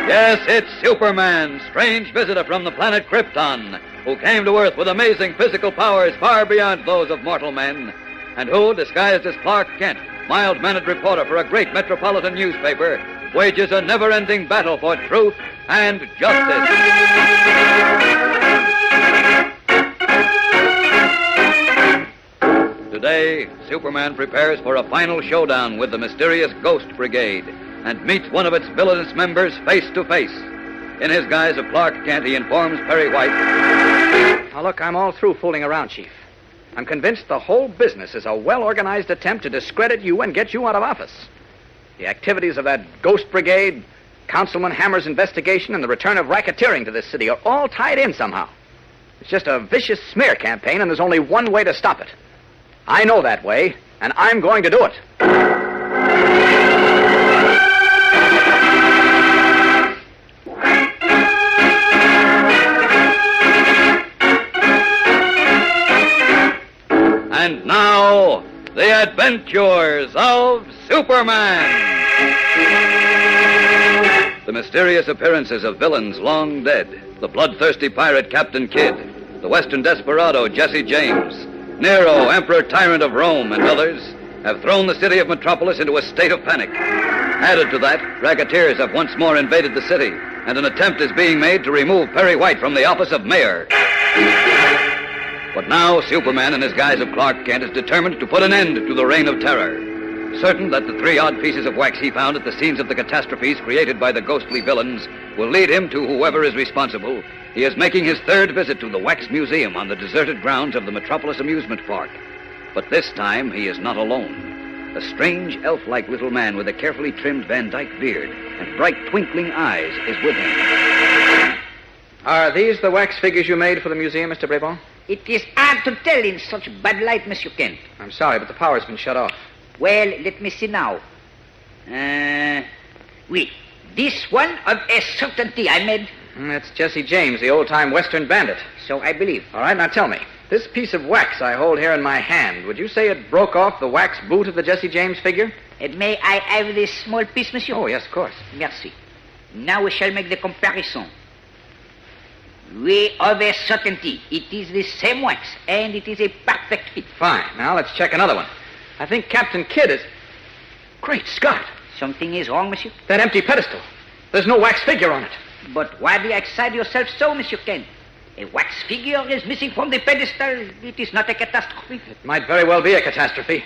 Yes, it's Superman, strange visitor from the planet Krypton, who came to Earth with amazing physical powers far beyond those of mortal men, and who, disguised as Clark Kent, mild-mannered reporter for a great metropolitan newspaper, wages a never-ending battle for truth and justice. Today, Superman prepares for a final showdown with the mysterious Ghost Brigade and meets one of its villainous members face to face. In his guise of Clark Kent, he informs Perry White. Now, look, I'm all through fooling around, Chief. I'm convinced the whole business is a well-organized attempt to discredit you and get you out of office. The activities of that Ghost Brigade, Councilman Hammer's investigation, and the return of racketeering to this city are all tied in somehow. It's just a vicious smear campaign, and there's only one way to stop it. I know that way, and I'm going to do it. And now, The Adventures of Superman. The mysterious appearances of villains long dead, the bloodthirsty pirate Captain Kidd, the western desperado Jesse James, Nero, Emperor Tyrant of Rome, and others, have thrown the city of Metropolis into a state of panic. Added to that, racketeers have once more invaded the city, and an attempt is being made to remove Perry White from the office of mayor. But now Superman, in his guise of Clark Kent, is determined to put an end to the reign of terror. Certain that the 3 odd pieces of wax he found at the scenes of the catastrophes created by the ghostly villains will lead him to whoever is responsible, he is making his 3rd visit to the Wax Museum on the deserted grounds of the Metropolis Amusement Park. But this time he is not alone. A strange, elf-like little man with a carefully trimmed Van Dyke beard and bright, twinkling eyes is with him. Are these the wax figures you made for the museum, Mr. Brabant? It is hard to tell in such bad light, Monsieur Kent. I'm sorry, but the power's been shut off. Well, let me see now. Oui. This one of a certainty I made. That's Jesse James, the old-time Western bandit. So I believe. All right, now tell me. This piece of wax I hold here in my hand, would you say it broke off the wax boot of the Jesse James figure? And may I have this small piece, monsieur? Oh, yes, of course. Merci. Now we shall make the comparison. We of a certainty. It is the same wax, and it is a perfect fit. Fine. Now let's check another one. I think Captain Kidd is... Great Scott! Something is wrong, monsieur? That empty pedestal. There's no wax figure on it. But why do you excite yourself so, Monsieur Kent? A wax figure is missing from the pedestal. It is not a catastrophe. It might very well be a catastrophe.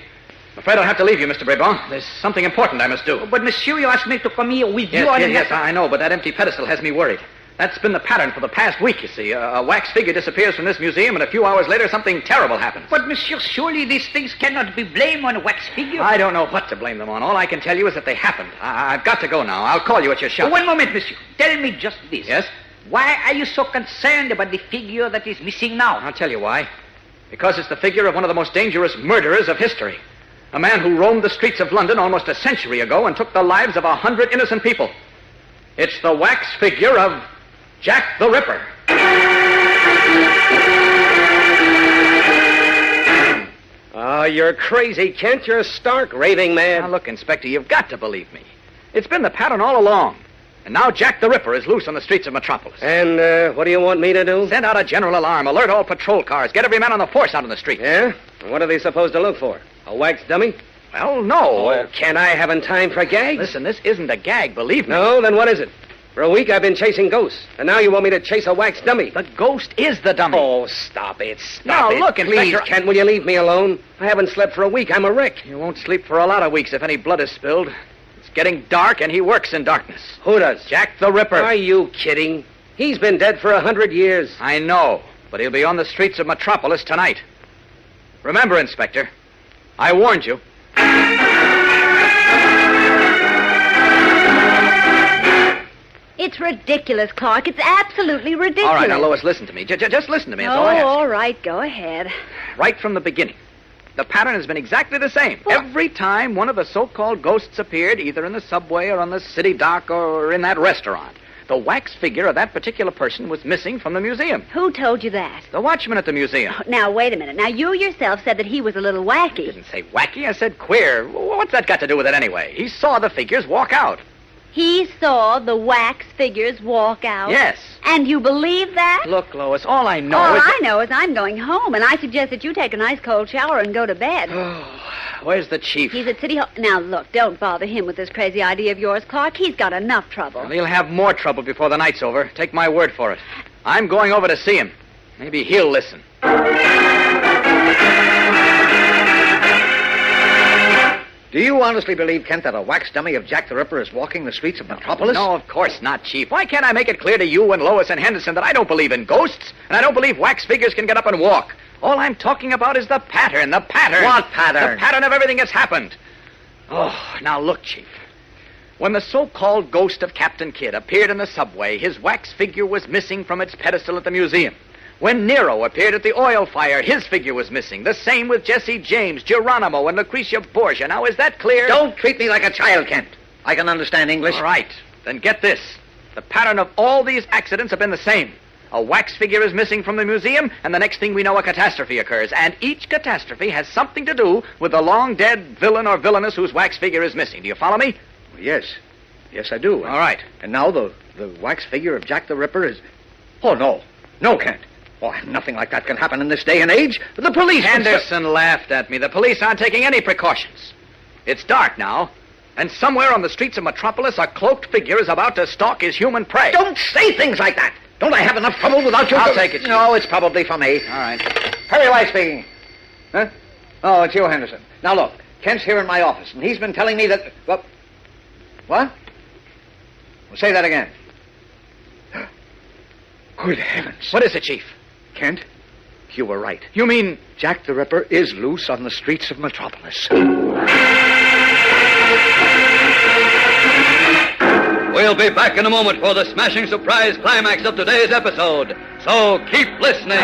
I'm afraid I'll have to leave you, Mr. Brabant. There's something important I must do. But, monsieur, you asked me to come here with you. Yes, I know, but that empty pedestal has me worried. That's been the pattern for the past week, you see. A wax figure disappears from this museum, and a few hours later, something terrible happens. But, monsieur, surely these things cannot be blamed on a wax figure. I don't know what to blame them on. All I can tell you is that they happened. I've got to go now. I'll call you at your shop. One moment, monsieur. Tell me just this. Yes? Why are you so concerned about the figure that is missing now? I'll tell you why. Because it's the figure of one of the most dangerous murderers of history. A man who roamed the streets of London almost a century ago and took the lives of 100 innocent people. It's the wax figure of Jack the Ripper. Oh, you're crazy, Kent. You're stark raving mad. Now, look, Inspector, you've got to believe me. It's been the pattern all along. And now Jack the Ripper is loose on the streets of Metropolis. And what do you want me to do? Send out a general alarm. Alert all patrol cars. Get every man on the force out on the street. Yeah? What are they supposed to look for? A wax dummy? Well, no. Oh, Kent, I haven't time for gags. Listen, this isn't a gag, believe me. No, then what is it? For a week I've been chasing ghosts, and now you want me to chase a wax dummy. The ghost is the dummy. Oh, stop it. Stop now, it. Look, please, Inspector... Kent, will you leave me alone? I haven't slept for a week. I'm a wreck. You won't sleep for a lot of weeks if any blood is spilled. It's getting dark, and he works in darkness. Who does? Jack the Ripper. Are you kidding? He's been dead for 100 years. I know, but he'll be on the streets of Metropolis tonight. Remember, Inspector, I warned you. It's ridiculous, Clark. It's absolutely ridiculous. All right, now, Lois, listen to me. Just listen to me. That's all I have. All right. Go ahead. Right from the beginning, the pattern has been exactly the same. Well, every time one of the so-called ghosts appeared, either in the subway or on the city dock or in that restaurant, the wax figure of that particular person was missing from the museum. Who told you that? The watchman at the museum. Oh, now, wait a minute. Now, you yourself said that he was a little wacky. I didn't say wacky. I said queer. What's that got to do with it anyway? He saw the figures walk out. He saw the wax figures walk out? Yes. And you believe that? Look, Lois, all I know all is... I know is I'm going home, and I suggest that you take a nice cold shower and go to bed. Where's the chief? He's at City Hall. Now, look, don't bother him with this crazy idea of yours, Clark. He's got enough trouble. Well, he'll have more trouble before the night's over. Take my word for it. I'm going over to see him. Maybe he'll listen. Do you honestly believe, Kent, that a wax dummy of Jack the Ripper is walking the streets of Metropolis? No, of course not, Chief. Why can't I make it clear to you and Lois and Henderson that I don't believe in ghosts, and I don't believe wax figures can get up and walk? All I'm talking about is the pattern. What pattern? The pattern of everything that's happened. Oh, now look, Chief. When the so-called ghost of Captain Kidd appeared in the subway, his wax figure was missing from its pedestal at the museum. When Nero appeared at the oil fire, his figure was missing. The same with Jesse James, Geronimo, and Lucretia Borgia. Now, is that clear? Don't treat me like a child, Kent. I can understand English. All right. Then get this. The pattern of all these accidents have been the same. A wax figure is missing from the museum, and the next thing we know, a catastrophe occurs. And each catastrophe has something to do with the long-dead villain or villainess whose wax figure is missing. Do you follow me? Yes. Yes, I do. All right. And now the wax figure of Jack the Ripper is... Oh, no. No, Kent. Oh, nothing like that can happen in this day and age. The police... Henderson laughed at me. The police aren't taking any precautions. It's dark now, and somewhere on the streets of Metropolis, a cloaked figure is about to stalk his human prey. Don't say things like that. Don't I have enough trouble without you? I'll take it. No, it's probably for me. All right. Perry White speaking. Huh? Oh, it's you, Henderson. Now, look. Kent's here in my office, and he's been telling me that... What? Well, say that again. Good heavens. What is it, Chief? Kent, you were right. You mean... Jack the Ripper is loose on the streets of Metropolis. We'll be back in a moment for the smashing surprise climax of today's episode. So keep listening.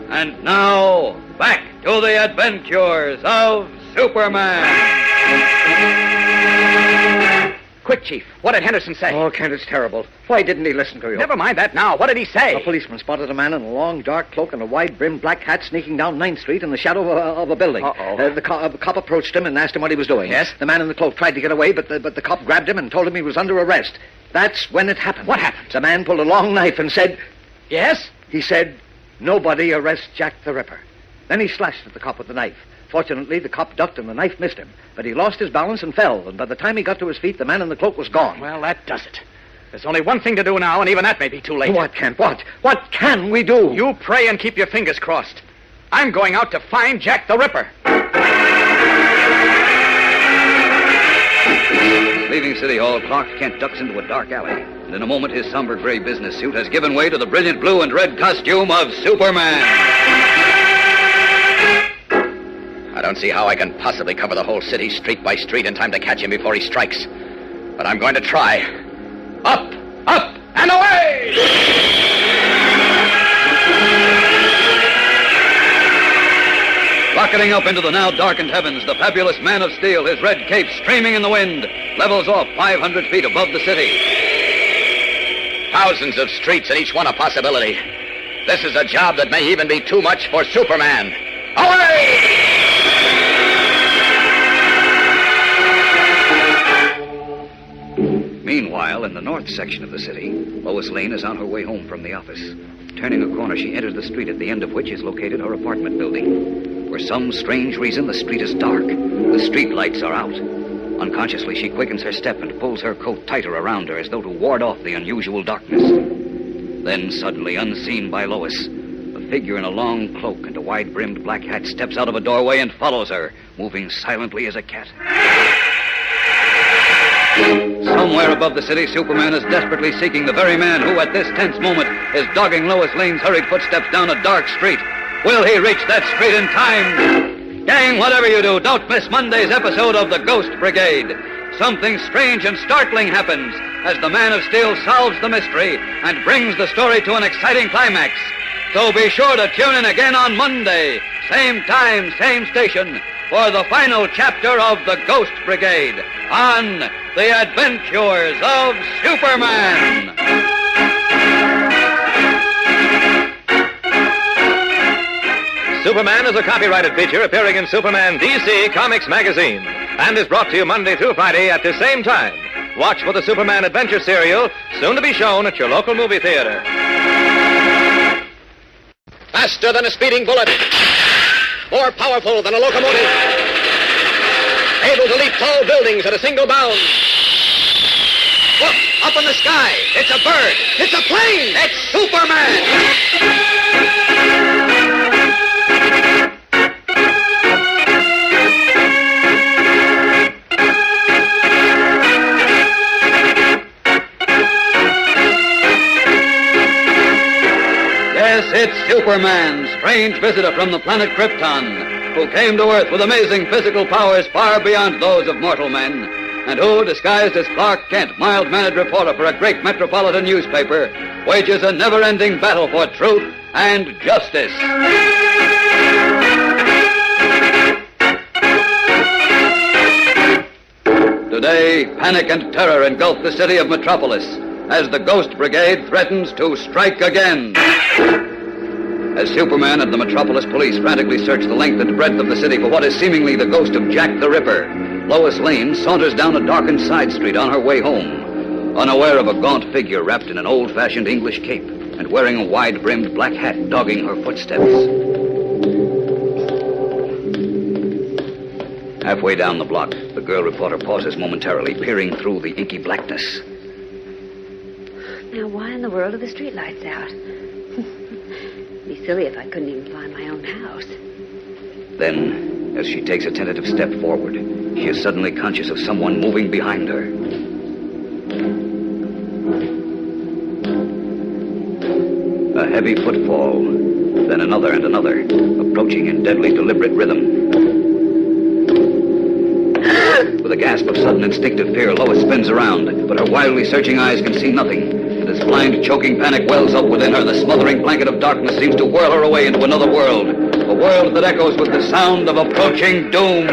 And now, back to the adventures of Superman. Quick, Chief. What did Henderson say? Oh, Kent, it's terrible. Why didn't he listen to you? Never mind that now. What did he say? A policeman spotted a man in a long, dark cloak and a wide-brimmed black hat sneaking down 9th Street in the shadow of a building. Uh-oh. The cop approached him and asked him what he was doing. Yes? The man in the cloak tried to get away, but the cop grabbed him and told him he was under arrest. That's when it happened. What happened? The man pulled a long knife and said... Yes? He said, "Nobody arrest Jack the Ripper." Then he slashed at the cop with the knife. Fortunately, the cop ducked and the knife missed him. But he lost his balance and fell, and by the time he got to his feet, the man in the cloak was gone. Well, that does it. There's only one thing to do now, and even that may be too late. What, Kent? What? What can we do? You pray and keep your fingers crossed. I'm going out to find Jack the Ripper. Leaving City Hall, Clark Kent ducks into a dark alley. And in a moment, his somber gray business suit has given way to the brilliant blue and red costume of Superman. I don't see how I can possibly cover the whole city street by street in time to catch him before he strikes. But I'm going to try. Up, up, and away! Rocketing up into the now darkened heavens, the fabulous Man of Steel, his red cape streaming in the wind, levels off 500 feet above the city. Thousands of streets and each one a possibility. This is a job that may even be too much for Superman. Away! Meanwhile, in the north section of the city, Lois Lane is on her way home from the office. Turning a corner, she enters the street at the end of which is located her apartment building. For some strange reason, the street is dark. The street lights are out. Unconsciously, she quickens her step and pulls her coat tighter around her as though to ward off the unusual darkness. Then, suddenly, unseen by Lois, a figure in a long cloak and a wide-brimmed black hat steps out of a doorway and follows her, moving silently as a cat. Somewhere above the city, Superman is desperately seeking the very man who, at this tense moment, is dogging Lois Lane's hurried footsteps down a dark street. Will he reach that street in time? Gang, whatever you do, don't miss Monday's episode of The Ghost Brigade. Something strange and startling happens as the Man of Steel solves the mystery and brings the story to an exciting climax. So be sure to tune in again on Monday, same time, same station, for the final chapter of The Ghost Brigade on The Adventures of Superman. Superman is a copyrighted feature appearing in Superman DC Comics magazine and is brought to you Monday through Friday at the same time. Watch for the Superman Adventure serial, soon to be shown at your local movie theater. Faster than a speeding bullet. More powerful than a locomotive. Able to leap tall buildings at a single bound. Look, up in the sky. It's a bird. It's a plane. It's Superman. Yes, it's Superman, strange visitor from the planet Krypton, who came to Earth with amazing physical powers far beyond those of mortal men, and who, disguised as Clark Kent, mild-mannered reporter for a great metropolitan newspaper, wages a never-ending battle for truth and justice. Today, panic and terror engulf the city of Metropolis as the Ghost Brigade threatens to strike again. As Superman and the Metropolis police frantically search the length and breadth of the city for what is seemingly the ghost of Jack the Ripper, Lois Lane saunters down a darkened side street on her way home, unaware of a gaunt figure wrapped in an old-fashioned English cape and wearing a wide-brimmed black hat dogging her footsteps. Halfway down the block, the girl reporter pauses momentarily, peering through the inky blackness. Now, why in the world are the streetlights out? It'd be silly if I couldn't even find my own house. Then, as she takes a tentative step forward, she is suddenly conscious of someone moving behind her. A heavy footfall, then another and another, approaching in deadly, deliberate rhythm. With a gasp of sudden instinctive fear, Lois spins around, but her wildly searching eyes can see nothing. And as blind, choking panic wells up within her, the smothering blanket of darkness seems to whirl her away into another world. A world that echoes with the sound of approaching doom.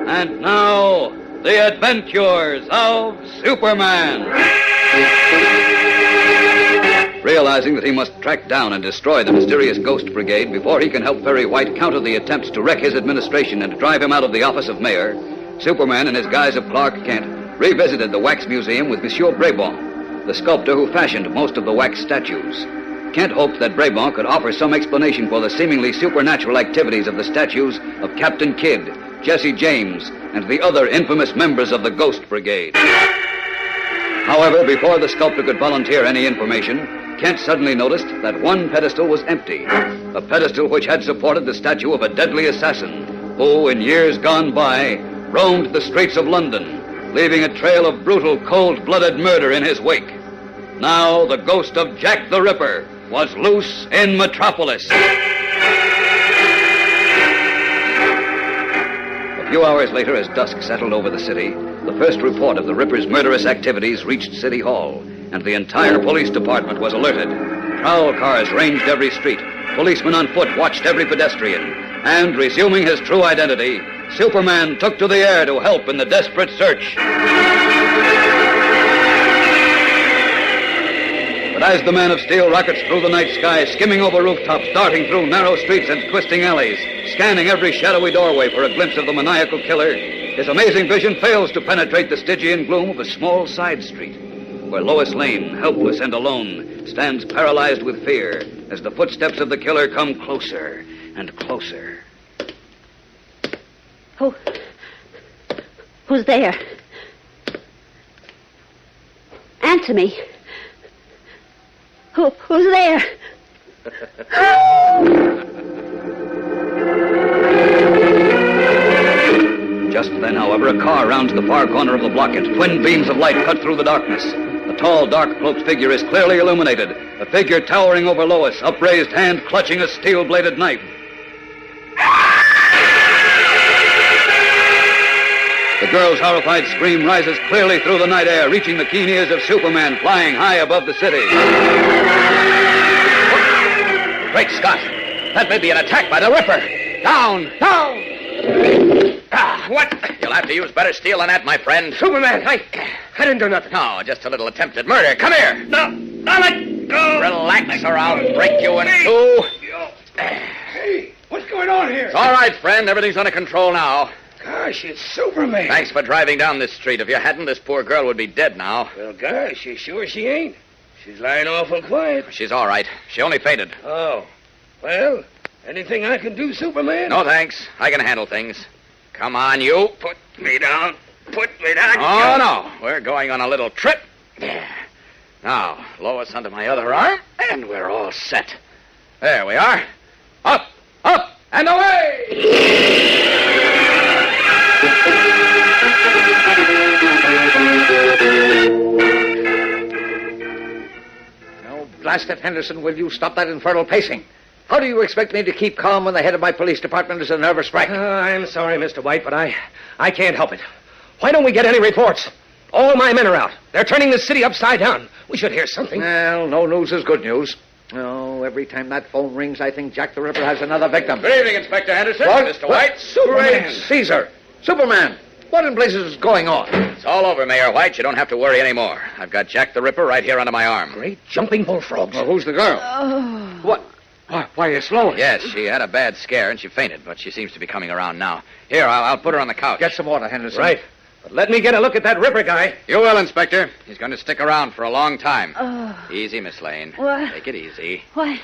And now, the adventures of Superman. Realizing that he must track down and destroy the mysterious Ghost Brigade before he can help Perry White counter the attempts to wreck his administration and drive him out of the office of mayor, Superman, in his guise of Clark Kent, revisited the Wax Museum with Monsieur Brabant, the sculptor who fashioned most of the wax statues. Kent hoped that Brabant could offer some explanation for the seemingly supernatural activities of the statues of Captain Kidd, Jesse James, and the other infamous members of the Ghost Brigade. However, before the sculptor could volunteer any information, Kent suddenly noticed that one pedestal was empty, a pedestal which had supported the statue of a deadly assassin who, in years gone by, roamed the streets of London, leaving a trail of brutal, cold-blooded murder in his wake. Now, the ghost of Jack the Ripper was loose in Metropolis. A few hours later, as dusk settled over the city, the first report of the Ripper's murderous activities reached City Hall, and the entire police department was alerted. Prowl cars ranged every street. Policemen on foot watched every pedestrian. And, resuming his true identity, Superman took to the air to help in the desperate search. But as the Man of Steel rockets through the night sky, skimming over rooftops, darting through narrow streets and twisting alleys, scanning every shadowy doorway for a glimpse of the maniacal killer, his amazing vision fails to penetrate the Stygian gloom of a small side street, where Lois Lane, helpless and alone, stands paralyzed with fear as the footsteps of the killer come closer and closer. Who's there? Answer me. Who's there? Just then, however, a car rounds the far corner of the block, and twin beams of light cut through the darkness. A tall, dark-cloaked figure is clearly illuminated, a figure towering over Lois, upraised hand clutching a steel-bladed knife. The girl's horrified scream rises clearly through the night air, reaching the keen ears of Superman flying high above the city. Great Scott! That may be an attack by the Ripper! Down! Down! What? You'll have to use better steel than that, my friend. Superman, I didn't do nothing. No, just a little attempted murder. Come here. No, let go. Relax, or I'll break you in two. Hey, what's going on here? It's all right, friend. Everything's under control now. Gosh, it's Superman. Thanks for driving down this street. If you hadn't, this poor girl would be dead now. Well, gosh, you sure she ain't? She's lying awful quiet. She's all right. She only fainted. Oh. Well, anything I can do, Superman? No, thanks. I can handle things. Come on, you. Put me down. Put me down. Oh, no. We're going on a little trip. There. Now, Lois under my other arm, and we're all set. There we are. Up, up, and away! Now, blast it, Henderson, will you stop that infernal pacing? How do you expect me to keep calm when the head of my police department is a nervous wreck? I'm sorry, Mr. White, but I can't help it. Why don't we get any reports? All my men are out. They're turning the city upside down. We should hear something. Well, no news is good news. Oh, every time that phone rings, I think Jack the Ripper has another victim. Good evening, Inspector Henderson. What? Mr. White. Superman. Caesar. Superman. What in blazes is going on? It's all over, Mayor White. You don't have to worry anymore. I've got Jack the Ripper right here under my arm. Great jumping bullfrogs. Well, who's the girl? Oh. What? Why, it's Lois. Yes, she had a bad scare and she fainted, but she seems to be coming around now. Here, I'll put her on the couch. Get some water, Henderson. Right. But let me get a look at that Ripper guy. You will, Inspector. He's going to stick around for a long time. Oh. Easy, Miss Lane. What? Take it easy. Why,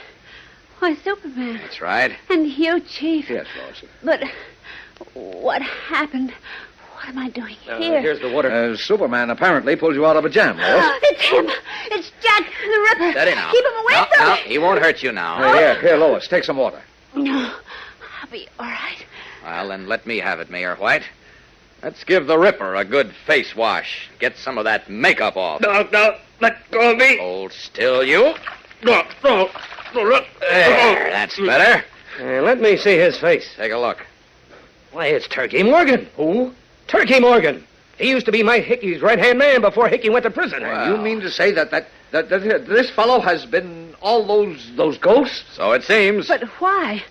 Superman. That's right. And you, Chief. Yes, Lois. But what happened? What am I doing here? Here's the water. Superman apparently pulled you out of a jam, Lois. It's him. It's Jack the Ripper. Steady now. Keep him away from No, me. he won't hurt you now. Here, Lois, take some water. No, I'll be all right. Well, then let me have it, Mayor White. Let's give the Ripper a good face wash. Get some of that makeup off. No, let go of me. Hold still, you. No, look. There, that's better. Let me see his face. Take a look. Why, it's Turkey Morgan. Who? Turkey Morgan. He used to be my Hickey's right-hand man before Hickey went to prison. You mean to say that this fellow has been all those ghosts? So it seems. But why?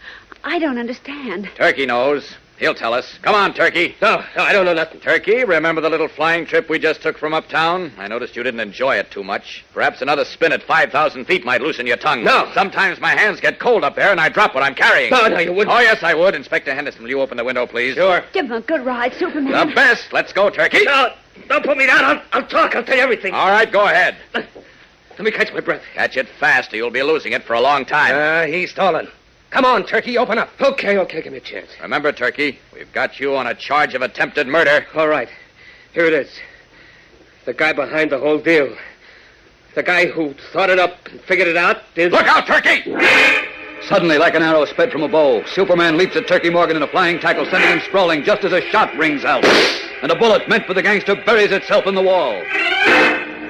I don't understand. Turkey knows. He'll tell us. Come on, Turkey. No, I don't know nothing. Turkey, remember the little flying trip we just took from uptown? I noticed you didn't enjoy it too much. Perhaps another spin at 5,000 feet might loosen your tongue. No. Sometimes my hands get cold up there and I drop what I'm carrying. No, you wouldn't. Oh, yes, I would. Inspector Henderson, will you open the window, please? Sure. Give him a good ride, Superman. The best. Let's go, Turkey. No, don't put me down. I'll talk. I'll tell you everything. All right, go ahead. Let me catch my breath. Catch it fast or you'll be losing it for a long time. He's stalling. Come on, Turkey, open up. Okay, give me a chance. Remember, Turkey, we've got you on a charge of attempted murder. All right. Here it is. The guy behind the whole deal. The guy who thought it up and figured it out is... Look out, Turkey! Suddenly, like an arrow sped from a bow, Superman leaps at Turkey Morgan in a flying tackle, sending him sprawling just as a shot rings out. And a bullet meant for the gangster buries itself in the wall.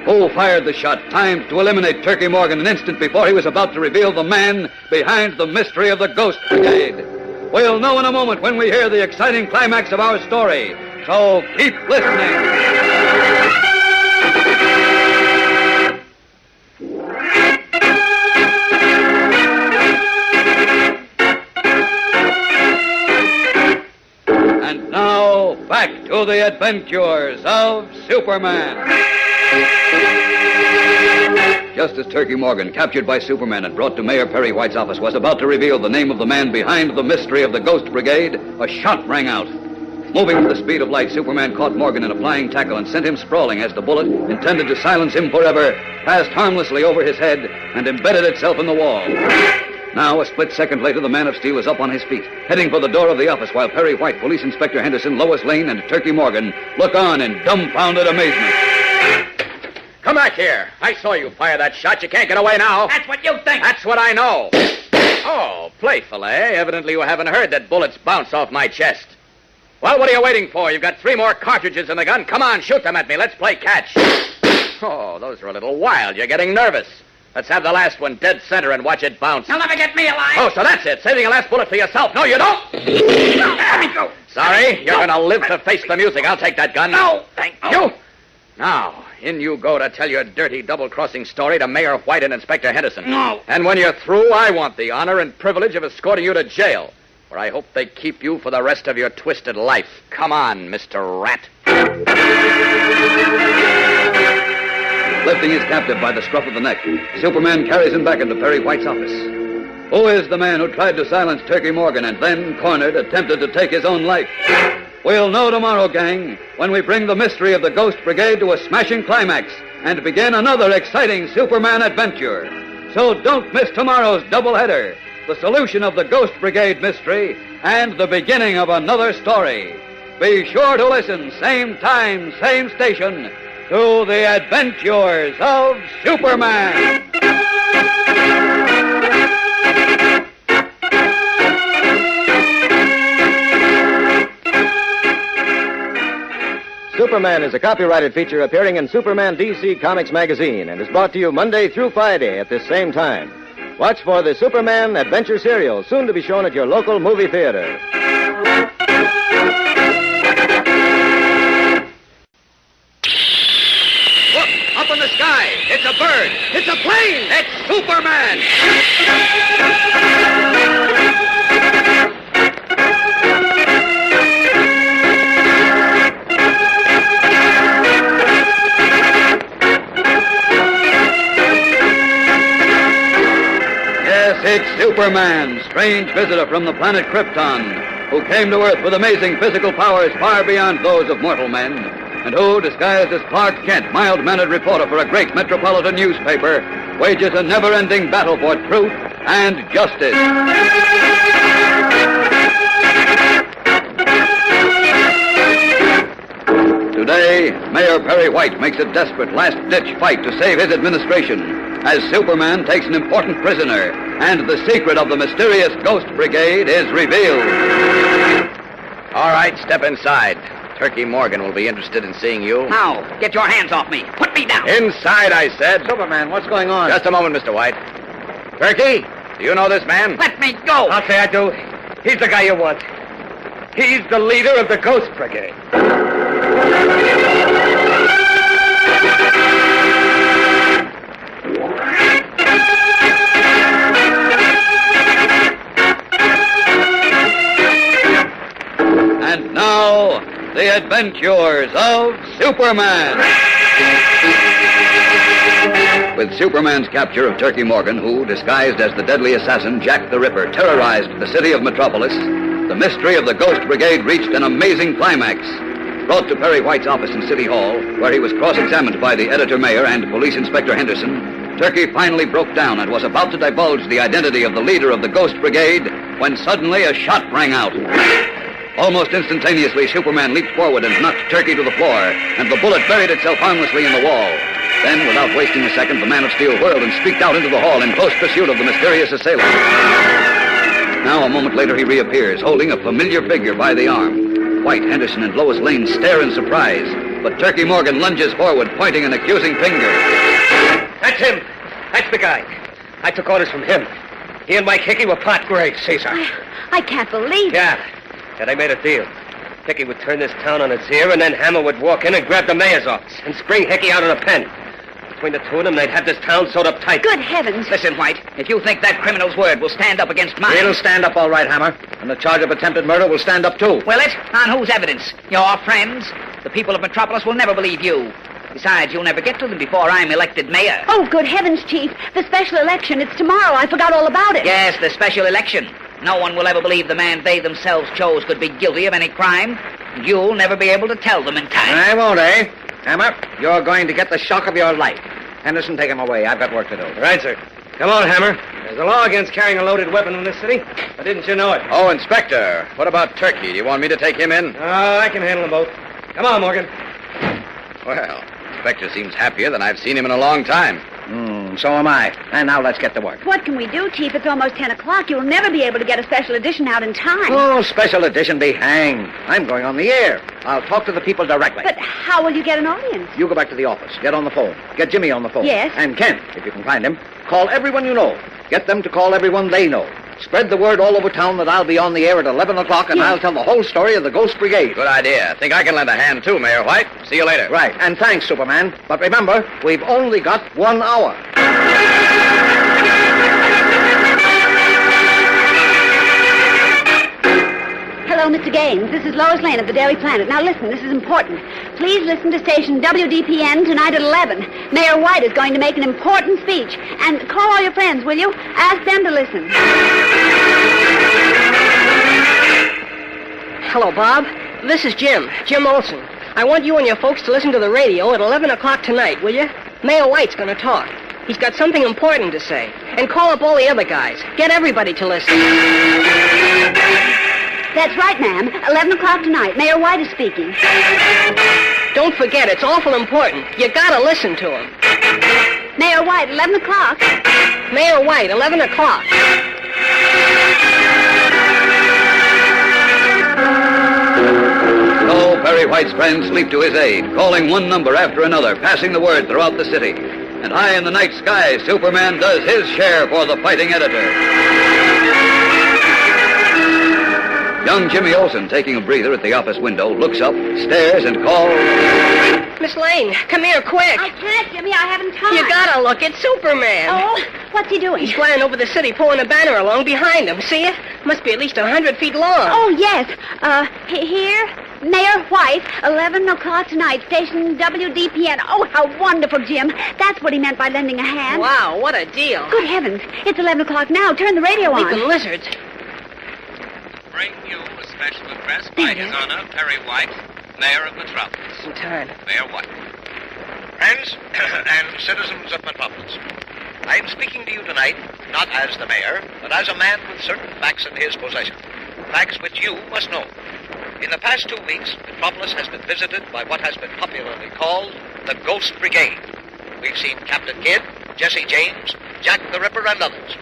Who fired the shot, timed to eliminate Turkey Morgan an instant before he was about to reveal the man behind the mystery of the Ghost Brigade. We'll know in a moment when we hear the exciting climax of our story. So keep listening. back to the adventures of Superman. Just as Turkey Morgan, captured by Superman and brought to Mayor Perry White's office, was about to reveal the name of the man behind the mystery of the Ghost Brigade, a shot rang out. Moving with the speed of light, Superman caught Morgan in a flying tackle and sent him sprawling as the bullet, intended to silence him forever, passed harmlessly over his head and embedded itself in the wall. Now, a split second later, the Man of Steel is up on his feet, heading for the door of the office, while Perry White, Police Inspector Henderson, Lois Lane, and Turkey Morgan look on in dumbfounded amazement. Come back here. I saw you fire that shot. You can't get away now. That's what you think. That's what I know. Oh, playful, eh? Evidently you haven't heard that bullets bounce off my chest. Well, what are you waiting for? You've got 3 more cartridges in the gun. Come on, shoot them at me. Let's play catch. Oh, those are a little wild. You're getting nervous. Let's have the last one dead center and watch it bounce. You'll never get me alive. Oh, so that's it. Saving your last bullet for yourself. No, you don't. No, let me go. Sorry, you're going to live to face the music. I'll take that gun. No, thank you. Now, in you go to tell your dirty double-crossing story to Mayor White and Inspector Henderson. No. And when you're through, I want the honor and privilege of escorting you to jail, where I hope they keep you for the rest of your twisted life. Come on, Mr. Rat. Lifting his captive by the scruff of the neck, Superman carries him back into Perry White's office. Who is the man who tried to silence Turkey Morgan and then, cornered, attempted to take his own life? We'll know tomorrow, gang, when we bring the mystery of the Ghost Brigade to a smashing climax and begin another exciting Superman adventure. So don't miss tomorrow's doubleheader, the solution of the Ghost Brigade mystery and the beginning of another story. Be sure to listen, same time, same station, to the adventures of Superman. Superman is a copyrighted feature appearing in Superman DC Comics magazine and is brought to you Monday through Friday at this same time. Watch for the Superman Adventure serial, soon to be shown at your local movie theater. Up in the sky. It's a bird. It's a plane. It's Superman. Yes, it's Superman, strange visitor from the planet Krypton, who came to Earth with amazing physical powers far beyond those of mortal men, and who, disguised as Clark Kent, mild-mannered reporter for a great metropolitan newspaper, wages a never-ending battle for truth and justice. Today, Mayor Perry White makes a desperate last-ditch fight to save his administration as Superman takes an important prisoner, and the secret of the mysterious Ghost Brigade is revealed. All right, step inside. Turkey Morgan will be interested in seeing you. Now, get your hands off me. Put me down. Inside, I said. Superman, what's going on? Just a moment, Mr. White. Turkey, do you know this man? Let me go. I'll say I do. He's the guy you want. He's the leader of the Ghost Brigade. And now, the adventures of Superman. With Superman's capture of Turkey Morgan, who, disguised as the deadly assassin Jack the Ripper, terrorized the city of Metropolis, the mystery of the Ghost Brigade reached an amazing climax. Brought to Perry White's office in City Hall, where he was cross-examined by the editor-mayor and Police Inspector Henderson, Turkey finally broke down and was about to divulge the identity of the leader of the Ghost Brigade when suddenly a shot rang out. Almost instantaneously, Superman leaped forward and knocked Turkey to the floor, and the bullet buried itself harmlessly in the wall. Then, without wasting a second, the Man of Steel whirled and streaked out into the hall in close pursuit of the mysterious assailant. Now, a moment later, he reappears, holding a familiar figure by the arm. White, Henderson, and Lois Lane stare in surprise, but Turkey Morgan lunges forward, pointing an accusing finger. That's him. That's the guy. I took orders from him. He and Mike Hickey were pot Greg, Caesar. I can't believe it. Yeah, they made a deal. Hickey would turn this town on its ear, and then Hammer would walk in and grab the mayor's office and spring Hickey out of the pen. Between the two of them, they'd have this town sewed up tight. Good heavens. Listen, White, if you think that criminal's word will stand up against mine... It'll stand up all right, Hammer. And the charge of attempted murder will stand up, too. Will it? On whose evidence? Your friends? The people of Metropolis will never believe you. Besides, you'll never get to them before I'm elected mayor. Oh, good heavens, Chief. The special election, it's tomorrow. I forgot all about it. Yes, the special election. No one will ever believe the man they themselves chose could be guilty of any crime. And you'll never be able to tell them in time. I won't, eh? Hammer, you're going to get the shock of your life. Henderson, take him away. I've got work to do. Right, sir. Come on, Hammer. There's a law against carrying a loaded weapon in this city. Or didn't you know it? Oh, Inspector, what about Turkey? Do you want me to take him in? Oh, I can handle them both. Come on, Morgan. Well, Inspector seems happier than I've seen him in a long time. So am I. And now let's get to work. What can we do, Chief? It's almost 10 o'clock. You'll never be able to get a special edition out in time. Oh, special edition be hanged. I'm going on the air. I'll talk to the people directly. But how will you get an audience? You go back to the office. Get on the phone. Get Jimmy on the phone. Yes. And Ken, if you can find him. Call everyone you know. Get them to call everyone they know. Spread the word all over town that I'll be on the air at 11 o'clock, and Yes. I'll tell the whole story of the Ghost Brigade. Good idea. Think I can lend a hand, too, Mayor White. See you later. Right. And thanks, Superman. But remember, we've only got 1 hour. Hello, Mr. Gaines. This is Lois Lane of the Daily Planet. Now listen, this is important. Please listen to station WDPN tonight at 11. Mayor White is going to make an important speech. And call all your friends, will you? Ask them to listen. Hello, Bob. This is Jim Olson. I want you and your folks to listen to the radio at 11 o'clock tonight, will you? Mayor White's going to talk. He's got something important to say. And call up all the other guys. Get everybody to listen. That's right, ma'am. 11 o'clock tonight. Mayor White is speaking. Don't forget, it's awful important. You gotta listen to him. Mayor White, 11 o'clock. Mayor White, 11 o'clock. So Perry White's friends leap to his aid, calling one number after another, passing the word throughout the city. And high in the night sky, Superman does his share for the fighting editor. Young Jimmy Olsen, taking a breather at the office window, looks up, stares, and calls... Miss Lane, come here, quick. I can't, Jimmy. I haven't time. You gotta look. It's Superman. Oh, what's he doing? He's flying over the city, pulling a banner along behind him. See it? Must be at least 100 feet long. Oh, yes. Here, Mayor White, 11 o'clock tonight, station WDPN. Oh, how wonderful, Jim. That's what he meant by lending a hand. Wow, what a deal. Good heavens. It's 11 o'clock now. Turn the radio on. Leaping lizards. Bring you a special address by His Honor Perry White, Mayor of Metropolis. In time. Mayor White. Friends and citizens of Metropolis, I am speaking to you tonight not as the mayor, but as a man with certain facts in his possession. Facts which you must know. In the past 2 weeks, Metropolis has been visited by what has been popularly called the Ghost Brigade. We've seen Captain Kidd, Jesse James, Jack the Ripper, and others.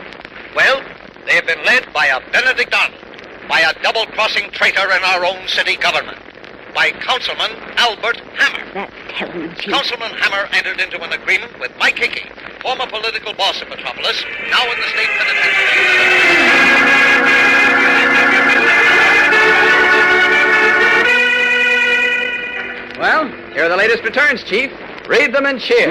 Well, they have been led by a Benedict Arnold, by a double-crossing traitor in our own city government, by Councilman Albert Hammer. That's telling him, Chief. Councilman Hammer entered into an agreement with Mike Hickey, former political boss of Metropolis, now in the state penitentiary. Well, here are the latest returns, Chief. Read them and cheer.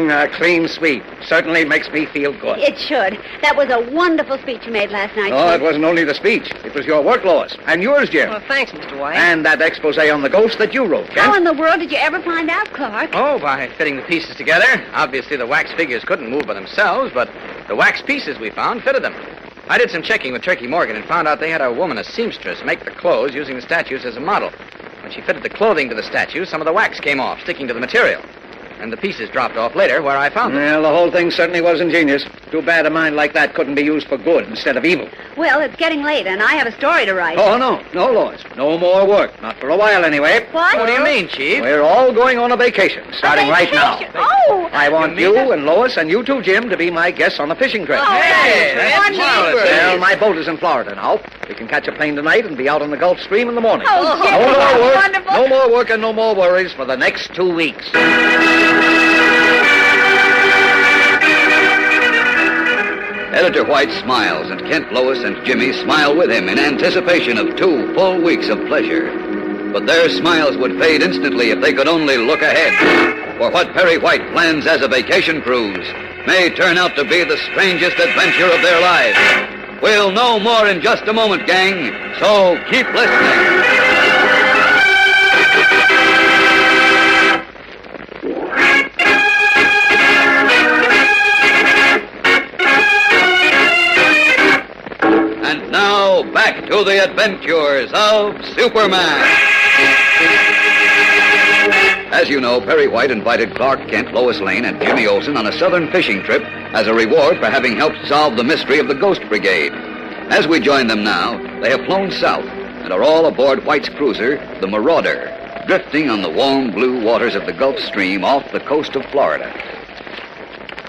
A clean sweep. Certainly makes me feel good. It should. That was a wonderful speech you made last night. Oh, Chief. it wasn't only the speech. It was your work, Lois. And yours, Jim. Well, thanks, Mr. White. And that expose on the ghost that you wrote, Kent. How in the world did you ever find out, Clark? Oh, by fitting the pieces together. Obviously, the wax figures couldn't move by themselves, but the wax pieces we found fitted them. I did some checking with Turkey Morgan and found out they had a woman, a seamstress, make the clothes using the statues as a model. When she fitted the clothing to the statues, some of the wax came off, sticking to the material. And the pieces dropped off later where I found them. Well, the whole thing certainly was ingenious. Too bad a mind like that couldn't be used for good instead of evil. Well, it's getting late, and I have a story to write. Oh, no, Lois. No more work. Not for a while, anyway. What? What do you mean, Chief? We're all going on a vacation, starting right now. Oh! I want you and Lois and you too, Jim, to be my guests on a fishing trip. Oh, hey, that's marvelous. Well, my boat is in Florida now. We can catch a plane tonight and be out on the Gulf Stream in the morning. Oh, Jim, no more that's work, wonderful. no more work and no more worries for the next 2 weeks. Editor White smiles, and Kent, Lois, and Jimmy smile with him in anticipation of 2 full weeks of pleasure. but their smiles would fade instantly if they could only look ahead. For what Perry White plans as a vacation cruise may turn out to be the strangest adventure of their lives. We'll know more in just a moment, gang, so keep listening. And now, back to the adventures of Superman. As you know, Perry White invited Clark Kent, Lois Lane, and Jimmy Olsen on a southern fishing trip as a reward for having helped solve the mystery of the Ghost Brigade. As we join them now, they have flown south and are all aboard White's cruiser, the Marauder, drifting on the warm blue waters of the Gulf Stream off the coast of Florida.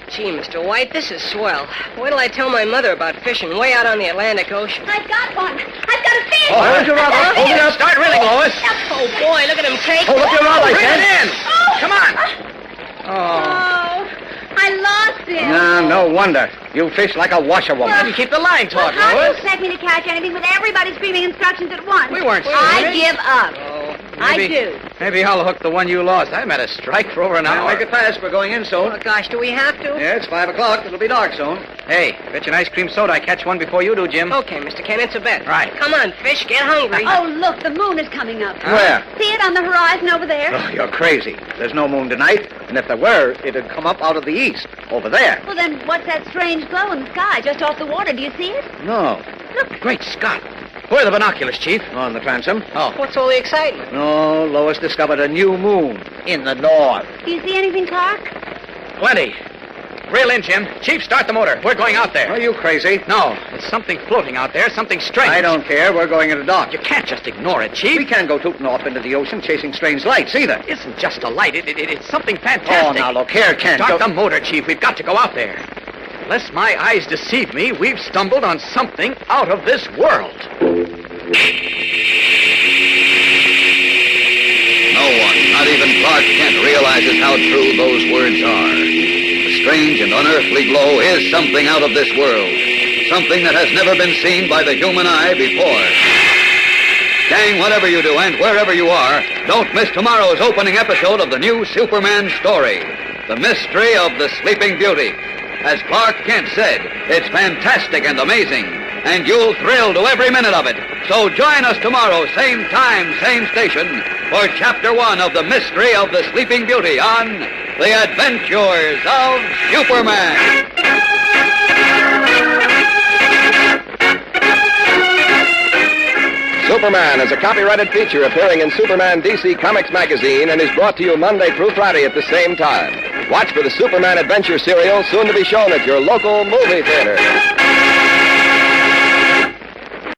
Gee, Mr. White, this is swell. Wait till I tell my mother about fishing way out on the Atlantic Ocean. I've got one. I've got a fish. Oh, hold your rubber. Hold it up. Start reeling, Lois. Oh, boy, look at him take. Hold up your rod, I Bring said. it in. Oh. Come on. Oh, I lost it. No wonder. You fish like a washerwoman. Well, Keep the line Well, taut, how do you Lois. expect me to catch anything with everybody screaming instructions at once? We weren't I screaming. give up. I do. Maybe I'll hook the one you lost. I'm at a strike for over an hour. Make it fast. We're going in soon. Oh, gosh, do we have to? Yeah, it's 5 o'clock. It'll be dark soon. Hey, fetch an ice cream soda. I catch one before you do, Jim. Okay, Mr. Ken, it's a bet. Right. Come on, fish, get hungry. Oh, look, the moon is coming up. Where? See it on the horizon over there? Oh, you're crazy. There's no moon tonight, and if there were, it'd come up out of the east, over there. Well, then what's that strange glow in the sky just off the water? Do you see it? No. Great Scott. Where are the binoculars, Chief? On the transom. Oh. What's all the excitement? No, Lois discovered a new moon in the north. Do you see anything, Clark? Plenty. Reel in, Jim. Chief, start the motor. We're going out there. Are you crazy? No, it's something floating out there, something strange. I don't care. We're going into dock. You can't just ignore it, Chief. We can't go tooting off into the ocean chasing strange lights either. It isn't just a light. It's something fantastic. Oh, now look here, Kent. Start the motor, Chief. We've got to go out there. Lest my eyes deceive me, we've stumbled on something out of this world. No one, not even Clark Kent, realizes how true those words are. The strange and unearthly glow is something out of this world. Something that has never been seen by the human eye before. Gang, whatever you do and wherever you are, don't miss tomorrow's opening episode of the new Superman story, The Mystery of the Sleeping Beauty. As Clark Kent said, it's fantastic and amazing, and you'll thrill to every minute of it. So join us tomorrow, same time, same station, for Chapter 1 of The Mystery of the Sleeping Beauty on The Adventures of Superman. Superman is a copyrighted feature appearing in Superman DC Comics magazine and is brought to you Monday through Friday at the same time. Watch for the Superman Adventure serial soon to be shown at your local movie theater.